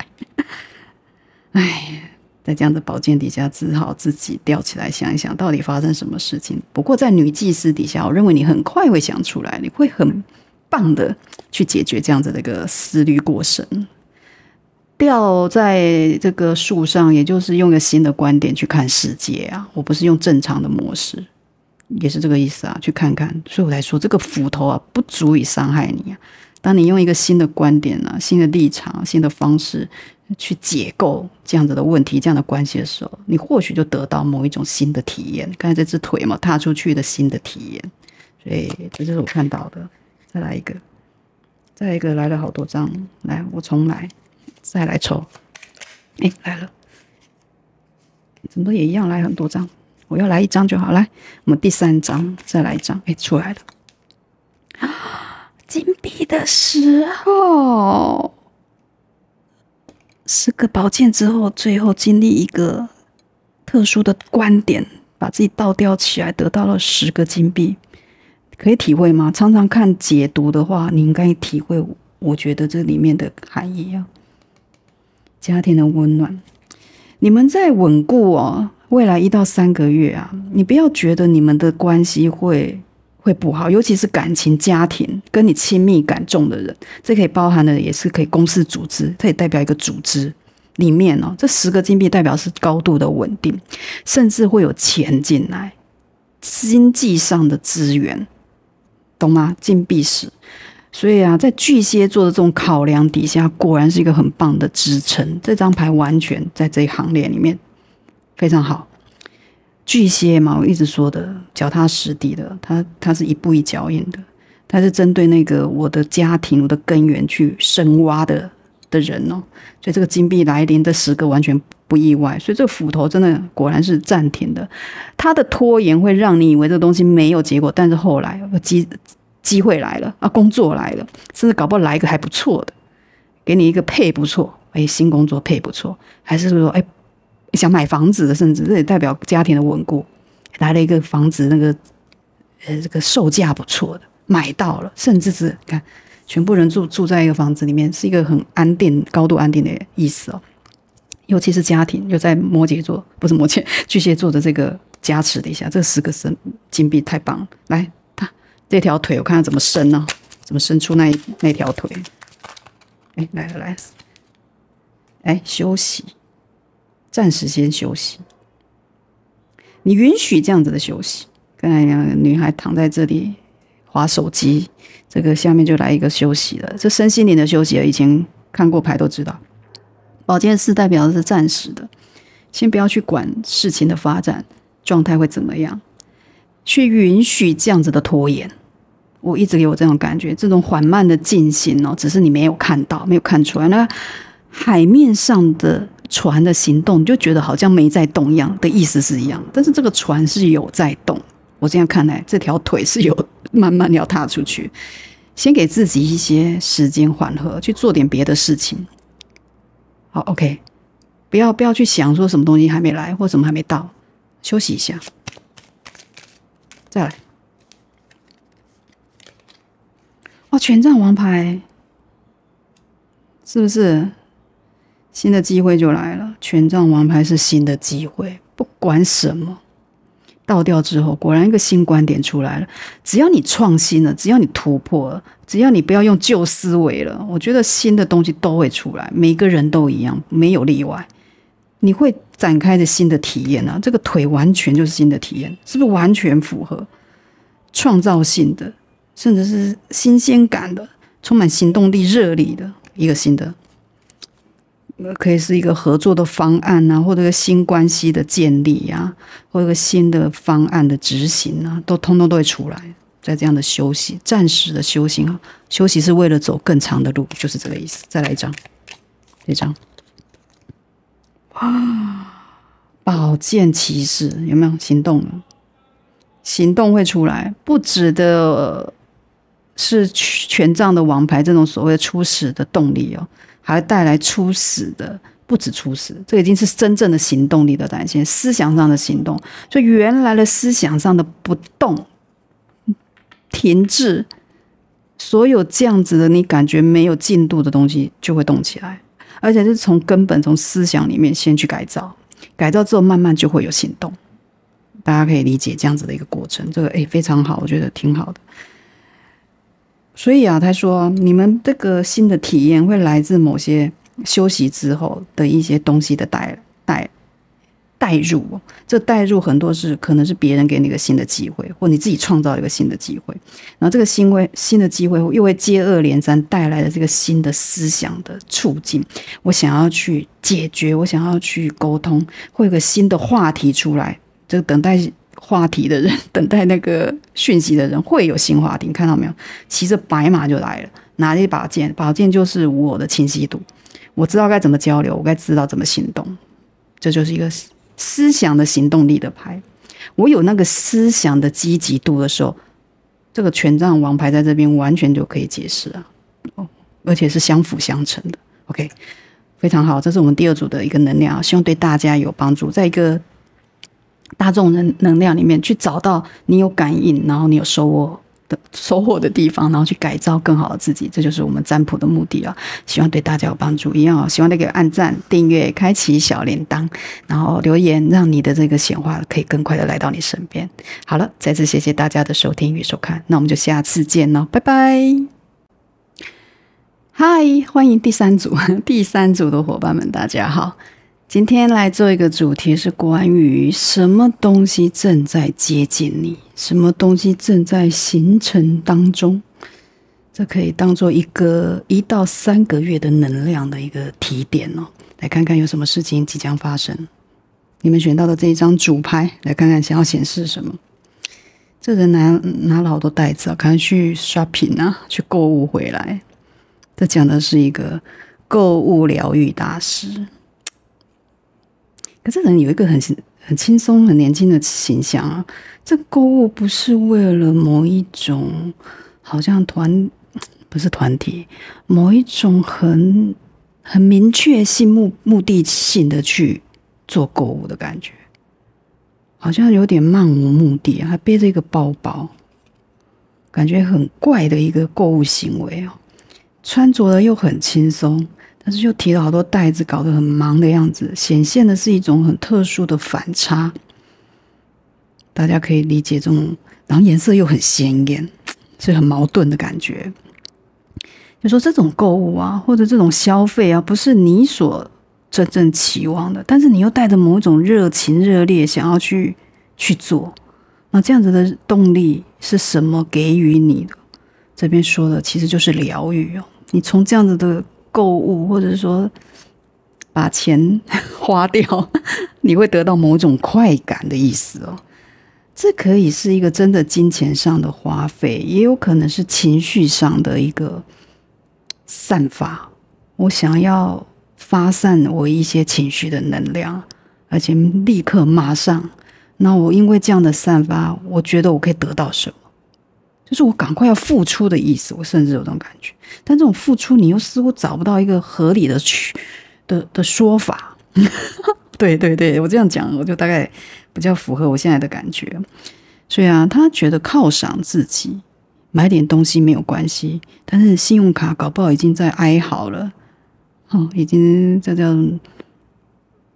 A: 哎，在这样的宝剑底下，只好自己吊起来想一想，到底发生什么事情。不过在女祭司底下，我认为你很快会想出来，你会很棒的去解决这样子的一个思虑过程。吊在这个树上，也就是用一个新的观点去看世界啊，我不是用正常的模式。也是这个意思啊，去看看。所以我来说，这个斧头啊，不足以伤害你啊。当你用一个新的观点啊、新的立场、新的方式去解构这样子的问题、这样的关系的时候，你或许就得到某一种新的体验。刚才这只腿嘛，踏出去的新的体验。所以这就是我看到的。再来一个，再来一个，来了好多张。来，我重来，再来抽。哎，来了，怎么也一样来很多张？我要来1张就好。来，我们第3张再来1张。哎，出来了。金币的时候，10个宝剑之后，最后经历一个特殊的观点，把自己倒吊起来，得到了10个金币。可以体会吗？常常看解读的话，你应该体会我觉得这里面的含义啊。家庭的温暖，你们在稳固哦。未来1到3个月啊，你不要觉得你们的关系会不好，尤其是感情、家庭跟你亲密感重的人，这可以包含的也是可以公司组织，它也代表一个组织里面哦。这10个金币代表是高度的稳定，甚至会有钱进来，经济上的资源，懂吗？金币10。所以啊，在巨蟹座的这种考量底下，果然是一个很棒的支撑。这张牌完全在这一行列里面。非常好，巨蟹嘛，我一直说的脚踏实地的，他是一步一脚印的，他是针对那个我的家庭、我的根源去深挖的人哦。所以这个金币来临的10个完全不意外，所以这个斧头真的果然是暂停的。他的拖延会让你以为这个东西没有结果，但是后来机会来了啊，工作来了，甚至搞不好来一个还不错的，给你一个配不错，哎，新工作配不错，还是说哎。想买房子的，甚至这也代表家庭的稳固。来了一个房子，那个这个售价不错的，买到了，甚至是看全部人住在一个房子里面，是一个很安定、高度安定的意思哦。尤其是家庭，又在摩羯座，不是巨蟹座的这个加持底下，这10个金币太棒了。来，这条腿我看看怎么伸呢？怎么伸出那条腿？哎，来了，哎，休息。暂时先休息，你允许这样子的休息。刚才女孩躺在这里滑手机，这个下面就来一个休息了。这身心灵的休息了，以前看过牌都知道。宝剑4代表的是暂时的，先不要去管事情的发展状态会怎么样，去允许这样子的拖延。我一直有这种感觉，这种缓慢的进行哦，只是你没有看到，没有看出来。那海面上的船的行动，你就觉得好像没在动一样的意思是一样，但是这个船是有在动。我这样看来，这条腿是有慢慢要踏出去。先给自己一些时间缓和，去做点别的事情。好 ，OK， 不要去想说什么东西还没来或什么还没到，休息一下，再来。哇，权杖王牌，是不是新的机会就来了？权杖王牌是新的机会，不管什么。倒掉之后，果然一个新观点出来了。只要你创新了，只要你突破了，只要你不要用旧思维了，我觉得新的东西都会出来。每个人都一样，没有例外。你会展开的新的体验啊，这个腿完全就是新的体验，是不是完全符合创造性的，甚至是新鲜感的，充满行动力、热力的一个新的？可以是一个合作的方案啊，或者一个新关系的建立啊，或者一个新的方案的执行啊，通通都会出来。在这样的休息，暂时的修行啊，休息是为了走更长的路，就是这个意思。再来一张，这张，哇，宝剑骑士有没有行动了？行动会出来，不止的是权杖的王牌这种所谓初始的动力哦。还会带来初始的，不止初始，这已经是真正的行动力的展现，思想上的行动。所以原来的思想上的不动、停滞，所有这样子的你感觉没有进度的东西就会动起来，而且是从根本从思想里面先去改造，改造之后慢慢就会有行动。大家可以理解这样子的一个过程，这个非常好，我觉得挺好的。所以啊，他说你们这个新的体验会来自某些休息之后的一些东西的带入，这带入很多是可能是别人给你一个新的机会，或你自己创造一个新的机会，然后这个新的机会又会接二连三带来的这个新的思想的促进，我想要去解决，我想要去沟通，会有个新的话题出来，这个等待话题的人，等待那个讯息的人会有新话题，你看到没有？骑着白马就来了，拿着一把剑，宝剑就是我的清晰度，我知道该怎么交流，我该知道怎么行动，这就是一个思想的行动力的牌。我有那个思想的积极度的时候，这个权杖王牌在这边完全就可以解释啊，而且是相辅相成的。OK， 非常好，这是我们第二组的一个能量，希望对大家有帮助，在一个大众能量里面去找到你有感应，然后你有收获的地方，然后去改造更好的自己，这就是我们占卜的目的啊！希望对大家有帮助。一样希望大家按赞、订阅、开启小铃铛，然后留言，让你的这个显化可以更快的来到你身边。好了，再次谢谢大家的收听与收看，那我们就下次见咯，拜拜！嗨，欢迎第三组的伙伴们，大家好。今天来做一个主题是关于什么东西正在接近你，什么东西正在形成当中，这可以当做一个1到3个月的能量的一个提点哦。来看看有什么事情即将发生。你们选到的这一张主牌，来看看想要显示什么。这人拿了好多袋子啊，可能去 shopping 啊，去购物回来。这讲的是一个购物疗愈大师。可是人有一个很轻松、很年轻的形象啊。这购物不是为了某一种好像不是团体，某一种很明确性目的性的去做购物的感觉，好像有点漫无目的，还背着一个包包，感觉很怪的一个购物行为哦。穿着的又很轻松。但是又提了好多袋子，搞得很忙的样子，显现的是一种很特殊的反差。大家可以理解这种，然后颜色又很鲜艳，所以很矛盾的感觉。就说这种购物啊，或者这种消费啊，不是你所真正期望的，但是你又带着某一种热情、热烈，想要去做。那这样子的动力是什么给予你的？这边说的其实就是疗愈哦。你从这样子的购物，或者说把钱花掉，你会得到某种快感的意思哦。这可以是一个真的金钱上的花费，也有可能是情绪上的一个散发。我想要发散我一些情绪的能量，而且立刻马上，那我因为这样的散发，我觉得我可以得到什么，就是我赶快要付出的意思，我甚至有这种感觉。但这种付出，你又似乎找不到一个合理的说法。对对对，我这样讲，我就大概比较符合我现在的感觉。所以啊，他觉得犒赏自己，买点东西没有关系，但是信用卡搞不好已经在哀嚎了，已经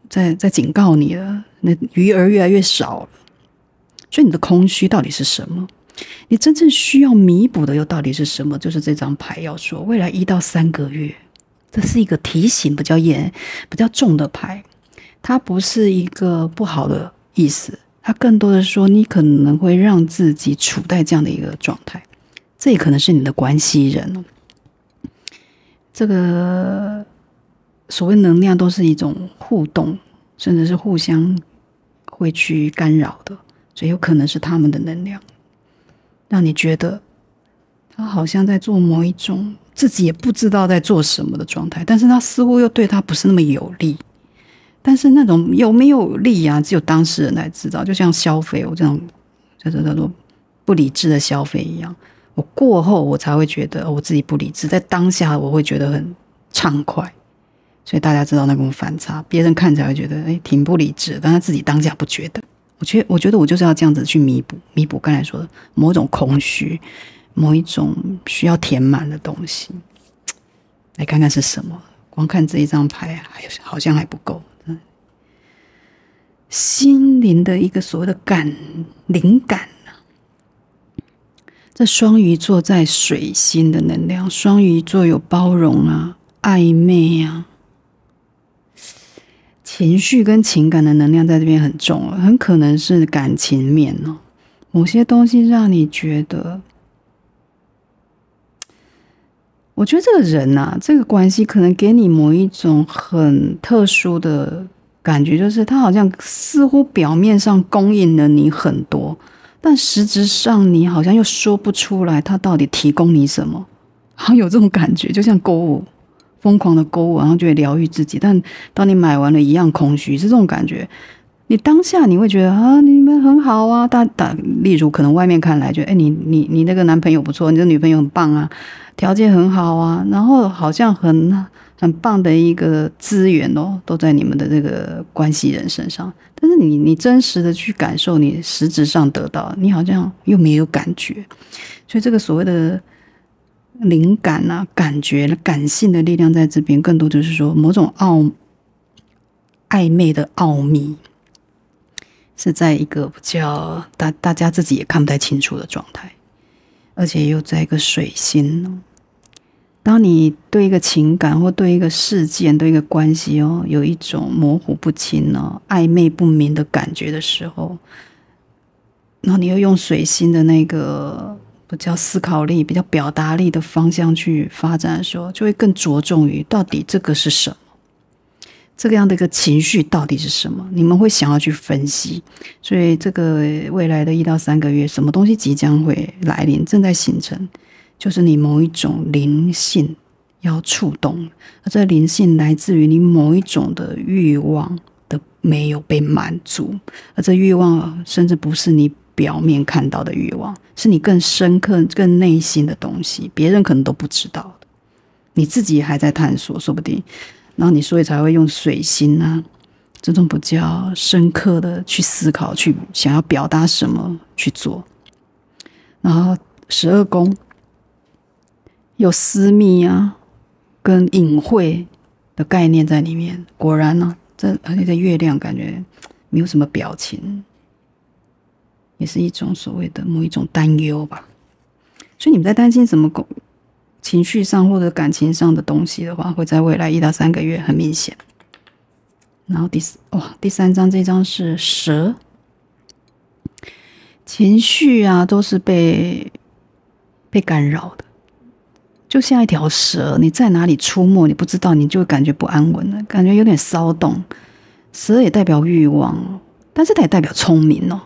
A: 在警告你了，那余额越来越少了。所以你的空虚到底是什么？你真正需要弥补的又到底是什么？就是这张牌要说，未来1到3个月，这是一个提醒比较重的牌，它不是一个不好的意思，它更多的说你可能会让自己处在这样的一个状态，这也可能是你的关系人。这个所谓能量都是一种互动，甚至是互相会去干扰的，所以有可能是他们的能量让你觉得他好像在做某一种自己也不知道在做什么的状态，但是他似乎又对他不是那么有利，但是那种有没有利啊，只有当事人才知道。就像消费，我这样就是叫做不理智的消费一样，我过后我才会觉得我自己不理智，在当下我会觉得很畅快。所以大家知道那种反差，别人看起来会觉得挺不理智的，但他自己当下不觉得。我觉得我就是要这样子去弥补刚才说的某种空虚，某一种需要填满的东西。来看看是什么，光看这一张牌好像还不够。心灵的一个所谓的灵感啊，这双鱼座在水星的能量，双鱼座有包容啊、暧昧啊，情绪跟情感的能量在这边很重，很可能是感情面哦。某些东西让你觉得，我觉得这个人啊，这个关系可能给你某一种很特殊的感觉，就是他好像似乎表面上供应了你很多，但实质上你好像又说不出来他到底提供你什么，好像有这种感觉，就像购物。疯狂的购物，然后就会疗愈自己，但当你买完了一样空虚，是这种感觉。你当下你会觉得啊，你们很好啊，例如可能外面看来觉得，你那个男朋友不错，你的女朋友很棒啊，条件很好啊，然后好像很棒的一个资源哦，都在你们的这个关系人身上。但是你真实的去感受，你实质上得到，你好像又没有感觉。所以这个所谓的灵感啊、感觉、感性的力量在这边，更多就是说某种暧昧的奥秘，是在一个比较大家自己也看不太清楚的状态，而且又在一个水星哦。当你对一个情感或对一个事件、对一个关系哦，有一种模糊不清哦、暧昧不明的感觉的时候，然后你又用水星的那个比较思考力、比较表达力的方向去发展的时候，就会更着重于到底这个是什么，这个样的一个情绪到底是什么，你们会想要去分析。所以这个未来的1到3个月，什么东西即将会来临，正在形成，就是你某一种灵性要触动，而这灵性来自于你某一种的欲望的没有被满足，而这欲望甚至不是你表面看到的欲望，是你更深刻、更内心的东西，别人可能都不知道的，你自己还在探索，说不定。然后你所以才会用水星啊这种比较深刻的去思考，去想要表达什么去做。然后12宫有私密啊跟隐晦的概念在里面，果然呢，而且这月亮感觉没有什么表情，也是一种所谓的某一种担忧吧。所以你们在担心什么情绪上或者感情上的东西的话，会在未来1到3个月很明显。然后第3张这张是蛇，情绪啊都是被干扰的，就像一条蛇，你在哪里出没你不知道，你就会感觉不安稳了，感觉有点骚动。蛇也代表欲望，但是它也代表聪明哦。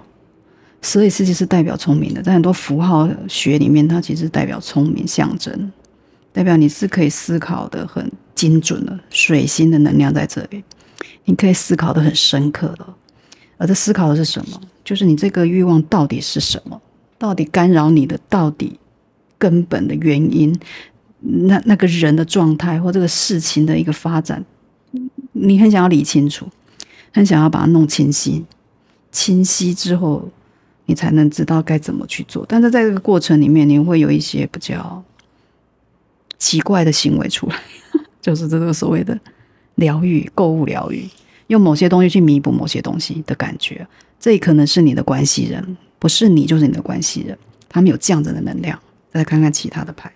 A: 蛇也其实是代表聪明的，在很多符号学里面，它其实代表聪明象征，代表你是可以思考的很精准了，水星的能量在这里，你可以思考的很深刻的。而这思考的是什么？就是你这个欲望到底是什么？到底干扰你的到底根本的原因？那个人的状态或这个事情的一个发展，你很想要理清楚，很想要把它弄清晰。清晰之后，你才能知道该怎么去做。但是在这个过程里面，你会有一些比较奇怪的行为出来，就是这个所谓的疗愈、购物疗愈，用某些东西去弥补某些东西的感觉。这也可能是你的关系人，不是你就是你的关系人，他们有这样子的能量。再看看其他的牌。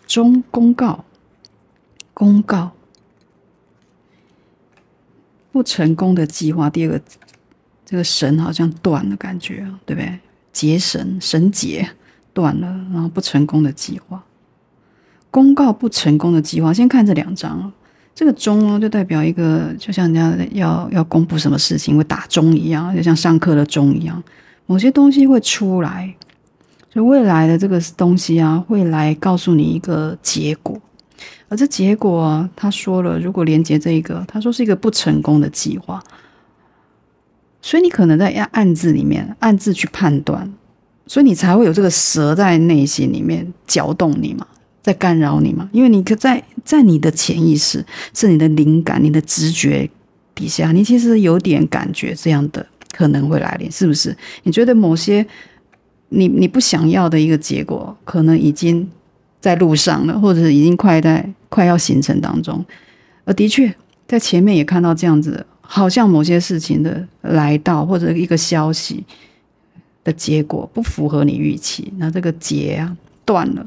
A: 中公告，公告不成功的计划。第二个，这个绳好像断了，感觉对不对？结绳，绳结断了，然后不成功的计划。公告不成功的计划，先看这2张。这个钟就代表一个，就像人家要公布什么事情会打钟一样，就像上课的钟一样，某些东西会出来。所以未来的这个东西啊，会来告诉你一个结果，而这结果啊，他说了，如果连接这一个，他说是一个不成功的计划，所以你可能在暗自里面暗自去判断，所以你才会有这个蛇在内心里面搅动你嘛，在干扰你嘛，因为你在你的潜意识，是你的灵感、你的直觉底下，你其实有点感觉这样的可能会来临，是不是？你觉得某些你不想要的一个结果，可能已经在路上了，或者已经快要形成当中。而的确，在前面也看到这样子，好像某些事情的来到，或者一个消息的结果不符合你预期，那这个结啊断了，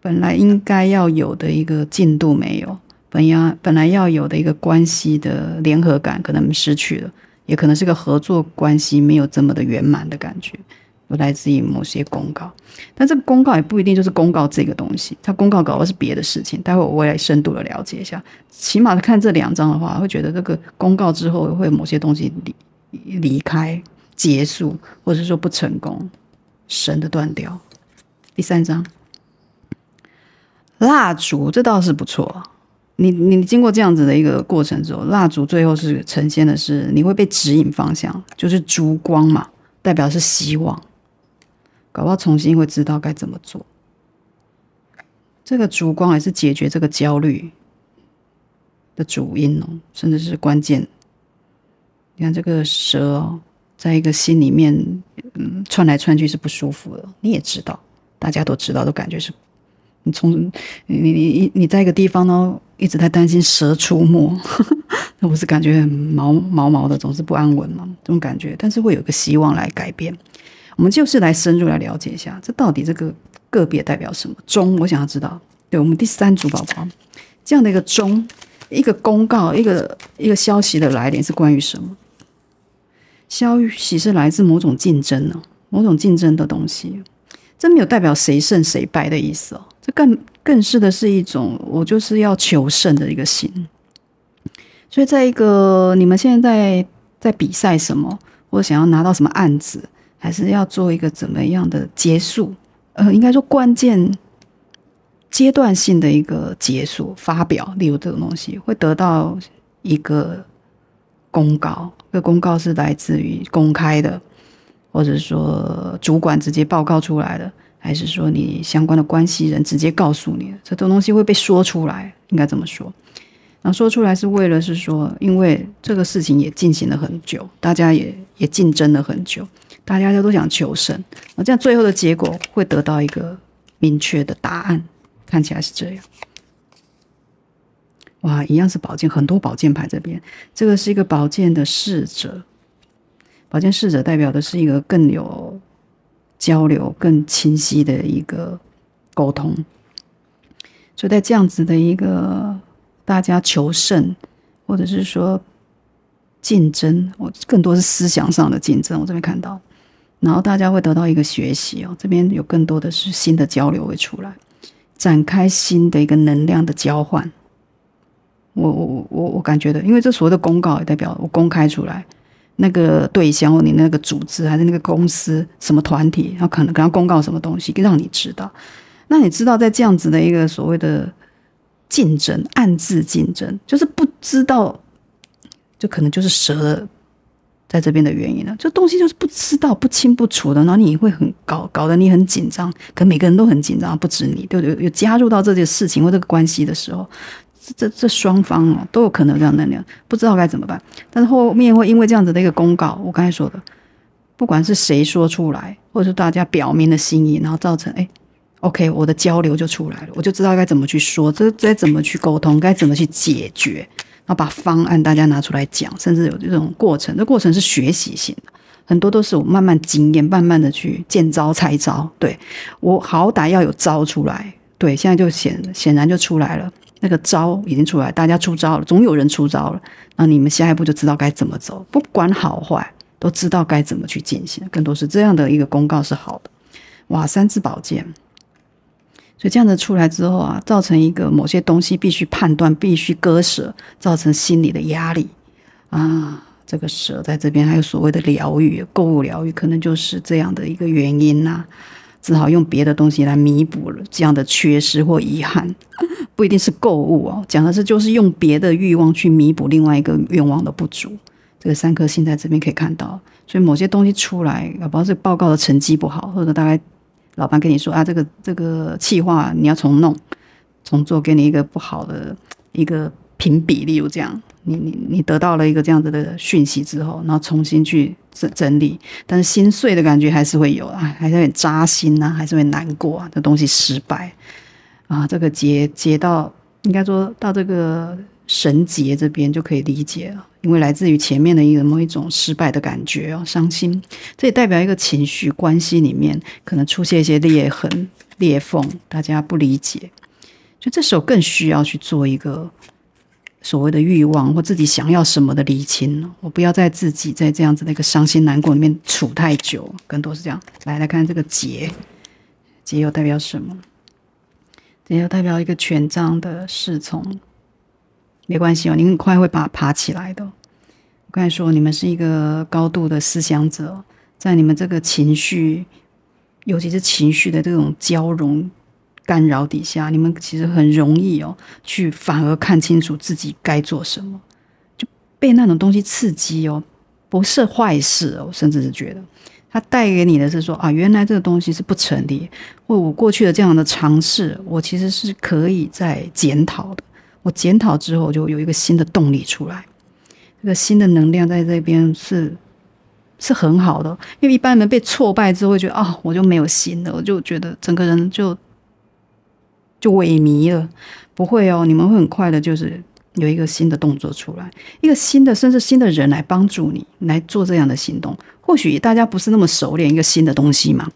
A: 本来应该要有的一个进度没有，本来要有的一个关系的联合感可能失去了，也可能是个合作关系没有这么的圆满的感觉。来自于某些公告，但这个公告也不一定就是公告这个东西，它公告搞的是别的事情。待会我会来深度的了解一下，起码看这2张的话，会觉得这个公告之后会有某些东西离开、结束，或者说不成功，神的断掉。第3张，蜡烛，这倒是不错。你经过这样子的一个过程之后，蜡烛最后是呈现的是你会被指引方向，就是烛光嘛，代表是希望。搞不好重新会知道该怎么做。这个烛光也是解决这个焦虑的主因哦，甚至是关键。你看这个蛇哦，在一个心里面，窜来窜去是不舒服的。你也知道，大家都知道，都感觉是。你在一个地方呢，一直在担心蛇出没，那不是感觉很毛的，总是不安稳嘛，这种感觉。但是会有个希望来改变。我们就是来深入来了解一下，这到底这个个别代表什么？钟，我想要知道。对，我们第3组宝宝，这样的一个钟，一个公告，一个消息的来临是关于什么？消息是来自某种竞争哦，某种竞争的东西。这没有代表谁胜谁败的意思哦，这更是的是一种我就是要求胜的一个心。所以在一个你们现在在比赛什么，或者想要拿到什么案子，还是要做一个怎么样的结束？应该说关键阶段性的一个结束发表，例如这种东西会得到一个公告，这个公告是来自于公开的，或者说主管直接报告出来的，还是说你相关的关系人直接告诉你的，这种东西会被说出来，应该这么说。然后说出来是为了是说，因为这个事情也进行了很久，大家也竞争了很久，大家都想求胜，这样最后的结果会得到一个明确的答案，看起来是这样。哇，一样是宝剑，很多宝剑牌这边，这个是一个宝剑的侍者，宝剑侍者代表的是一个更有交流、更清晰的一个沟通，所以在这样子的一个大家求胜，或者是说竞争，我更多是思想上的竞争，我这边看到，然后大家会得到一个学习哦，这边有更多的是新的交流会出来，展开新的一个能量的交换。我感觉的，因为这所谓的公告也代表我公开出来，那个对象或你那个组织还是那个公司什么团体，然后可能跟他公告什么东西，让你知道。那你知道在这样子的一个所谓的竞争，暗自竞争，就是不知道，就可能就是蛇在这边的原因了。这东西就是不知道、不清不楚的，然后你会很搞得你很紧张，可每个人都很紧张，不止你，对不对？有加入到这件事情或这个关系的时候，这双方哦都有可能有这样的能量，不知道该怎么办。但是后面会因为这样子的一个公告，我刚才说的，不管是谁说出来，或者是大家表明的心意，然后造成OK， 我的交流就出来了，我就知道该怎么去说，该怎么去沟通，该怎么去解决，然后把方案大家拿出来讲，甚至有这种过程，这过程是学习性的，很多都是我慢慢经验，慢慢的去见招拆招。对，我好歹要有招出来，对，现在就显然就出来了，那个招已经出来，大家出招了，总有人出招了，那你们下一步就知道该怎么走，不管好坏，都知道该怎么去进行，更多是这样的一个公告是好的。哇，三支宝剑。所以这样子出来之后啊，造成一个某些东西必须判断、必须割舍，造成心理的压力啊。这个舍在这边还有所谓的疗愈，购物疗愈，可能就是这样的一个原因啊，只好用别的东西来弥补了这样的缺失或遗憾，不一定是购物哦，讲的是就是用别的欲望去弥补另外一个愿望的不足。这个3颗星在这边可以看到，所以某些东西出来，搞不好这个报告的成绩不好，或者大概老板跟你说啊，这个企划你要重弄重做，给你一个不好的一个评比，例如这样，你得到了一个这样子的讯息之后，然后重新去整理，但是心碎的感觉还是会有啊，还是会扎心啊，还是会难过啊，这东西失败啊，这个结到应该说到这个神结这边就可以理解了。因为来自于前面的某一种失败的感觉哦，伤心，这也代表一个情绪关系里面可能出现一些裂痕、裂缝，大家不理解，就这时候更需要去做一个所谓的欲望或自己想要什么的厘清。我不要在自己在这样子的一个伤心难过里面处太久，更多是这样。来看这个结又代表什么？结又代表一个权杖的侍从。没关系哦，你很快会把它爬起来的。我刚才说，你们是一个高度的思想者，在你们这个情绪，尤其是情绪的这种交融干扰底下，你们其实很容易去反而看清楚自己该做什么，就被那种东西刺激不是坏事我甚至是觉得它带给你的是说啊，原来这个东西是不成立，或我过去的这样的尝试，我其实是可以再检讨的。我检讨之后就有一个新的动力出来，这个新的能量在这边是很好的。因为一般人被挫败之后会觉得我就没有心了，我就觉得整个人就萎靡了。不会你们会很快的就是有一个新的动作出来，一个新的甚至新的人来帮助你来做这样的行动。或许大家不是那么熟练一个新的东西嘛，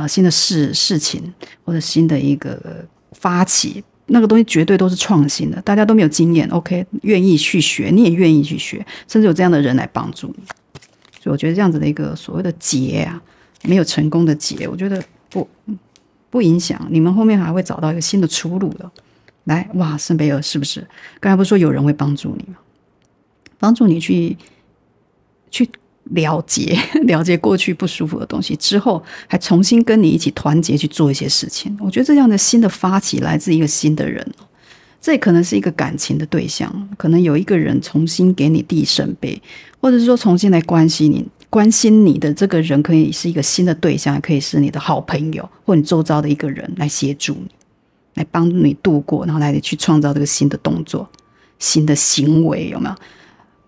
A: 新的事情或者新的一个发起，那个东西绝对都是创新的，大家都没有经验 OK， 愿意去学，你也愿意去学，甚至有这样的人来帮助你。所以我觉得这样子的一个所谓的结啊，没有成功的结，我觉得不影响你们后面还会找到一个新的出路的。来，哇，圣杯二是不是刚才不是说有人会帮助你吗？帮助你去了解过去不舒服的东西之后，还重新跟你一起团结去做一些事情。我觉得这样的新的发起来自一个新的人，这可能是一个感情的对象，可能有一个人重新给你递圣杯，或者是说重新来关心你的这个人，可以是一个新的对象，也可以是你的好朋友或你周遭的一个人来协助你，来帮助你度过，然后来去创造这个新的动作、新的行为，有没有？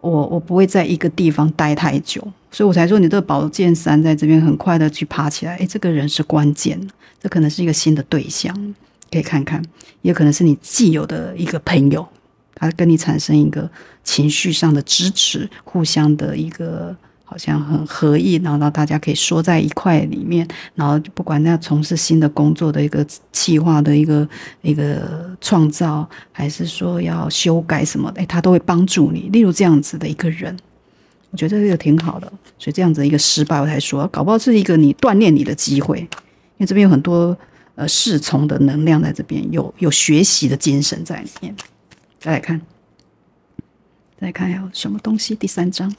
A: 我不会在一个地方待太久，所以我才说你这个宝剑3在这边很快的去爬起来。这个人是关键，这可能是一个新的对象，可以看看，也可能是你既有的一个朋友，他跟你产生一个情绪上的支持，互相的一个好像很合意，然后大家可以说在一块里面，然后不管要从事新的工作的一个企划的一个创造，还是说要修改什么的，他都会帮助你。例如这样子的一个人，我觉得这个挺好的。所以这样子的一个失败，我才说搞不好是一个你锻炼你的机会，因为这边有很多侍从的能量在这边，有学习的精神在里面。再来看还有什么东西？第3章。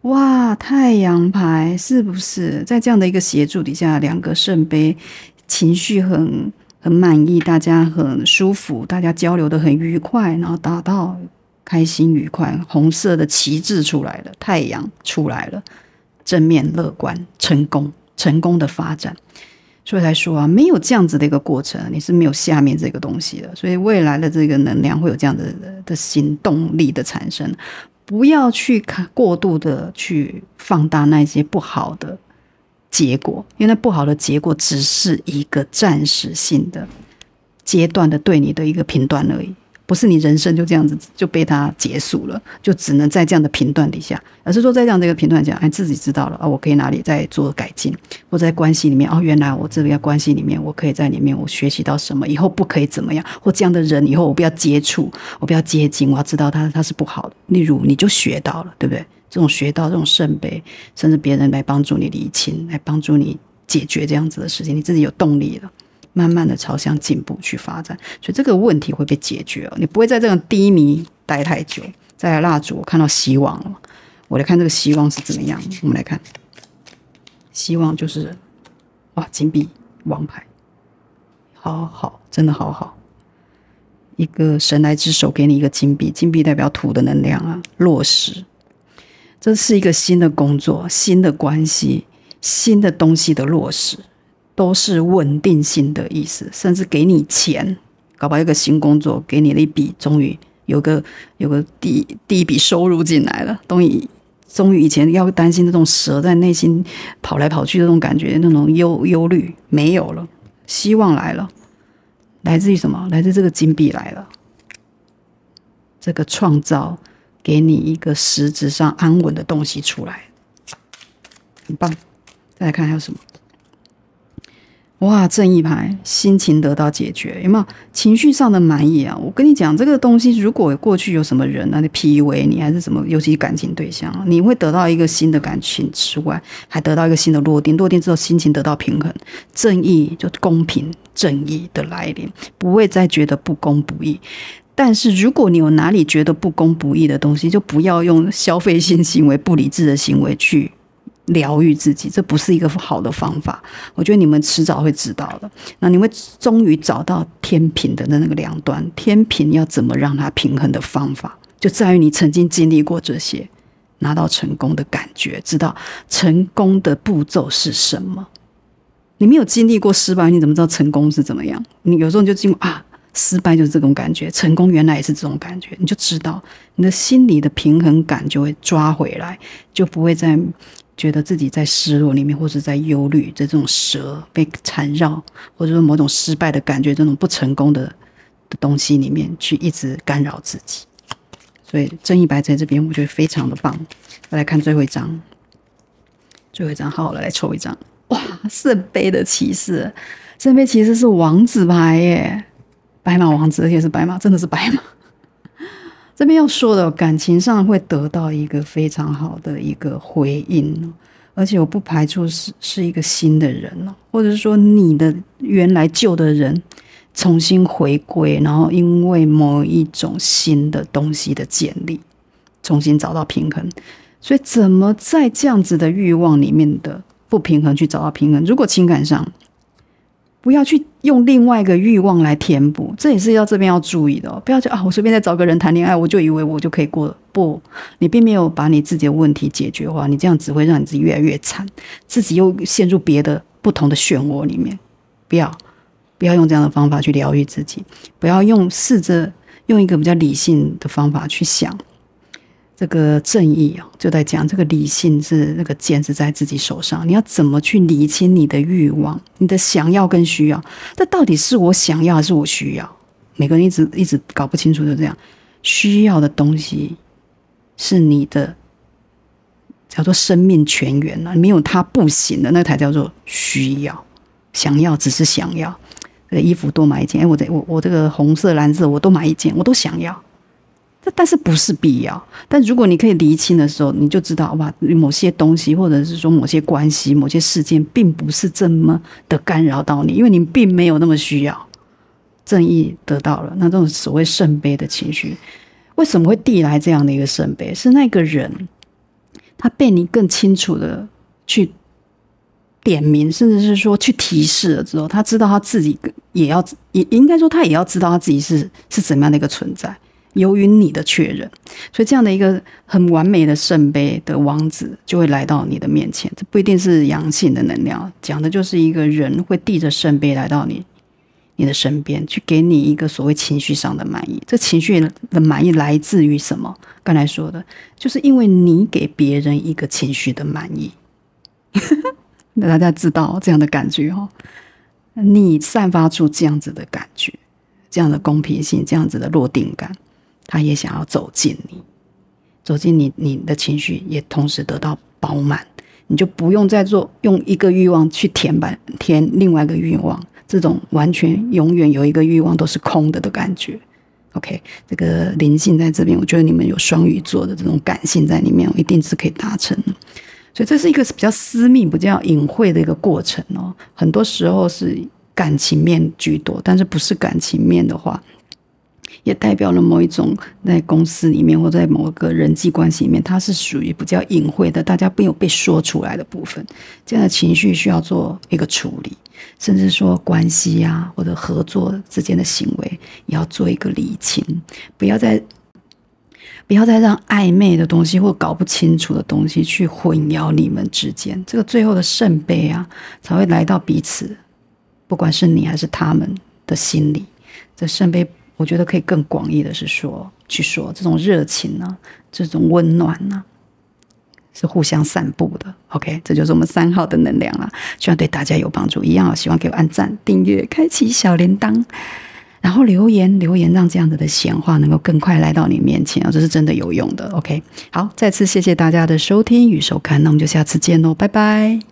A: 哇，太阳牌是不是在这样的一个协助底下，2个圣杯，情绪很很满意，大家很舒服，大家交流的很愉快，然后达到开心愉快，红色的旗帜出来了，太阳出来了，正面乐观，成功的发展。所以来说啊，没有这样子的一个过程，你是没有下面这个东西的。所以未来的这个能量会有这样的行动力的产生，不要去过度的去放大那些不好的结果，因为那不好的结果只是一个暂时性的阶段的对你的一个评断而已，不是你人生就这样子就被它结束了，就只能在这样的评断底下，而是说在这样的一个评断下，自己知道了我可以哪里再做改进，或在关系里面原来我这个关系里面我可以在里面我学习到什么，以后不可以怎么样，或这样的人以后我不要接触，我不要接近，我要知道他是不好的。例如你就学到了，对不对？这种学到这种圣杯，甚至别人来帮助你理清，来帮助你解决这样子的事情，你自己有动力了，慢慢的朝向进步去发展，所以这个问题会被解决你不会在这种低迷待太久。再来蜡烛，我看到希望了，我来看这个希望是怎么样。我们来看希望，就是金币王牌，好好，真的好好，一个神来之手给你一个金币，金币代表土的能量啊，落实。这是一个新的工作，新的关系，新的东西的落实，都是稳定性的意思。甚至给你钱，搞不好一个新工作给你了一笔，终于有个第一笔收入进来了，终于以前要担心那种蛇在内心跑来跑去的那种感觉，那种忧虑没有了，希望来了。来自于什么？来自这个金币来了，这个创造给你一个实质上安稳的东西出来，很棒。再来看还有什么？正义牌，心情得到解决，有没有情绪上的满意啊？我跟你讲，这个东西如果过去有什么人你 PUA 你还是什么，尤其感情对象，你会得到一个新的感情之外，还得到一个新的落定之后，心情得到平衡，正义就公平正义的来临，不会再觉得不公不义。但是如果你有哪里觉得不公不义的东西，就不要用消费性行为、不理智的行为去疗愈自己，这不是一个好的方法。我觉得你们迟早会知道的。那你会终于找到天平的那个两端，天平要怎么让它平衡的方法，就在于你曾经经历过这些，拿到成功的感觉，知道成功的步骤是什么。你没有经历过失败，你怎么知道成功是怎么样？你有时候你就经过失败就是这种感觉，成功原来也是这种感觉，你就知道你的心理的平衡感就会抓回来，就不会再觉得自己在失落里面，或是在忧虑这种蛇被缠绕，或者说某种失败的感觉，这种不成功的东西里面去一直干扰自己。所以正义牌在这边我觉得非常的棒。再来看最后一张，好了，来抽一张。圣杯的骑士，圣杯骑士是王子牌耶，白马王子，而且是白马，真的是白马。这边要说的，感情上会得到一个非常好的一个回应，而且我不排除是一个新的人，或者是说你的原来旧的人重新回归，然后因为某一种新的东西的建立，重新找到平衡。所以怎么在这样子的欲望里面的不平衡去找到平衡？如果情感上不要去用另外一个欲望来填补，这也是这边要注意的不要就我随便再找个人谈恋爱，我就以为我就可以过。不，你并没有把你自己的问题解决的话，你这样只会让你自己越来越惨，自己又陷入别的不同的漩涡里面。不要用这样的方法去疗愈自己，不要试着用一个比较理性的方法去想。这个正义就在讲这个理性是那个剑是在自己手上，你要怎么去理清你的欲望，你的想要跟需要，这到底是我想要还是我需要？每个人一直搞不清楚，就这样。需要的东西是你的叫做生命泉源没有它不行的，那才叫做需要。想要只是想要，这个衣服多买一件，我这个红色蓝色我都买一件，我都想要，但是不是必要。但如果你可以厘清的时候，你就知道某些东西或者是说某些关系某些事件并不是这么的干扰到你，因为你并没有那么需要。正义得到了，那这种所谓圣杯的情绪为什么会递来这样的一个圣杯？是那个人他被你更清楚的去点名，甚至是说去提示了之后，他知道他自己也应该说他也要知道他自己是怎么样的一个存在。由于你的确认，所以这样的一个很完美的圣杯的王子就会来到你的面前。这不一定是阳性的能量，讲的就是一个人会递着圣杯来到你的身边，去给你一个所谓情绪上的满意。这情绪的满意来自于什么？刚才说的，就是因为你给别人一个情绪的满意。那大家知道这样的感觉哦，你散发出这样子的感觉，这样的公平性，这样子的落定感。他也想要走进你的情绪也同时得到饱满，你就不用再用一个欲望去填另外一个欲望，这种完全永远有一个欲望都是空的感觉。OK， 这个灵性在这边，我觉得你们有双鱼座的这种感性在里面，一定是可以达成的。所以这是一个比较私密、比较隐晦的一个过程哦。很多时候是感情面居多，但是不是感情面的话，也代表了某一种在公司里面或在某个人际关系里面，它是属于比较隐晦的，大家没有被说出来的部分。这样的情绪需要做一个处理，甚至说关系啊或者合作之间的行为也要做一个理清，不要再让暧昧的东西或搞不清楚的东西去混淆你们之间。这个最后的圣杯啊，才会来到彼此，不管是你还是他们的心里。这圣杯我觉得可以更广义的是去说这种热情啊，这种温暖啊，是互相散布的。 OK， 这就是我们3号的能量啦，希望对大家有帮助。一样希望给我按赞订阅开启小铃铛，然后留言让这样子的显化能够更快来到你面前，这是真的有用的。 OK， 好，再次谢谢大家的收听与收看，那我们就下次见咯，拜拜。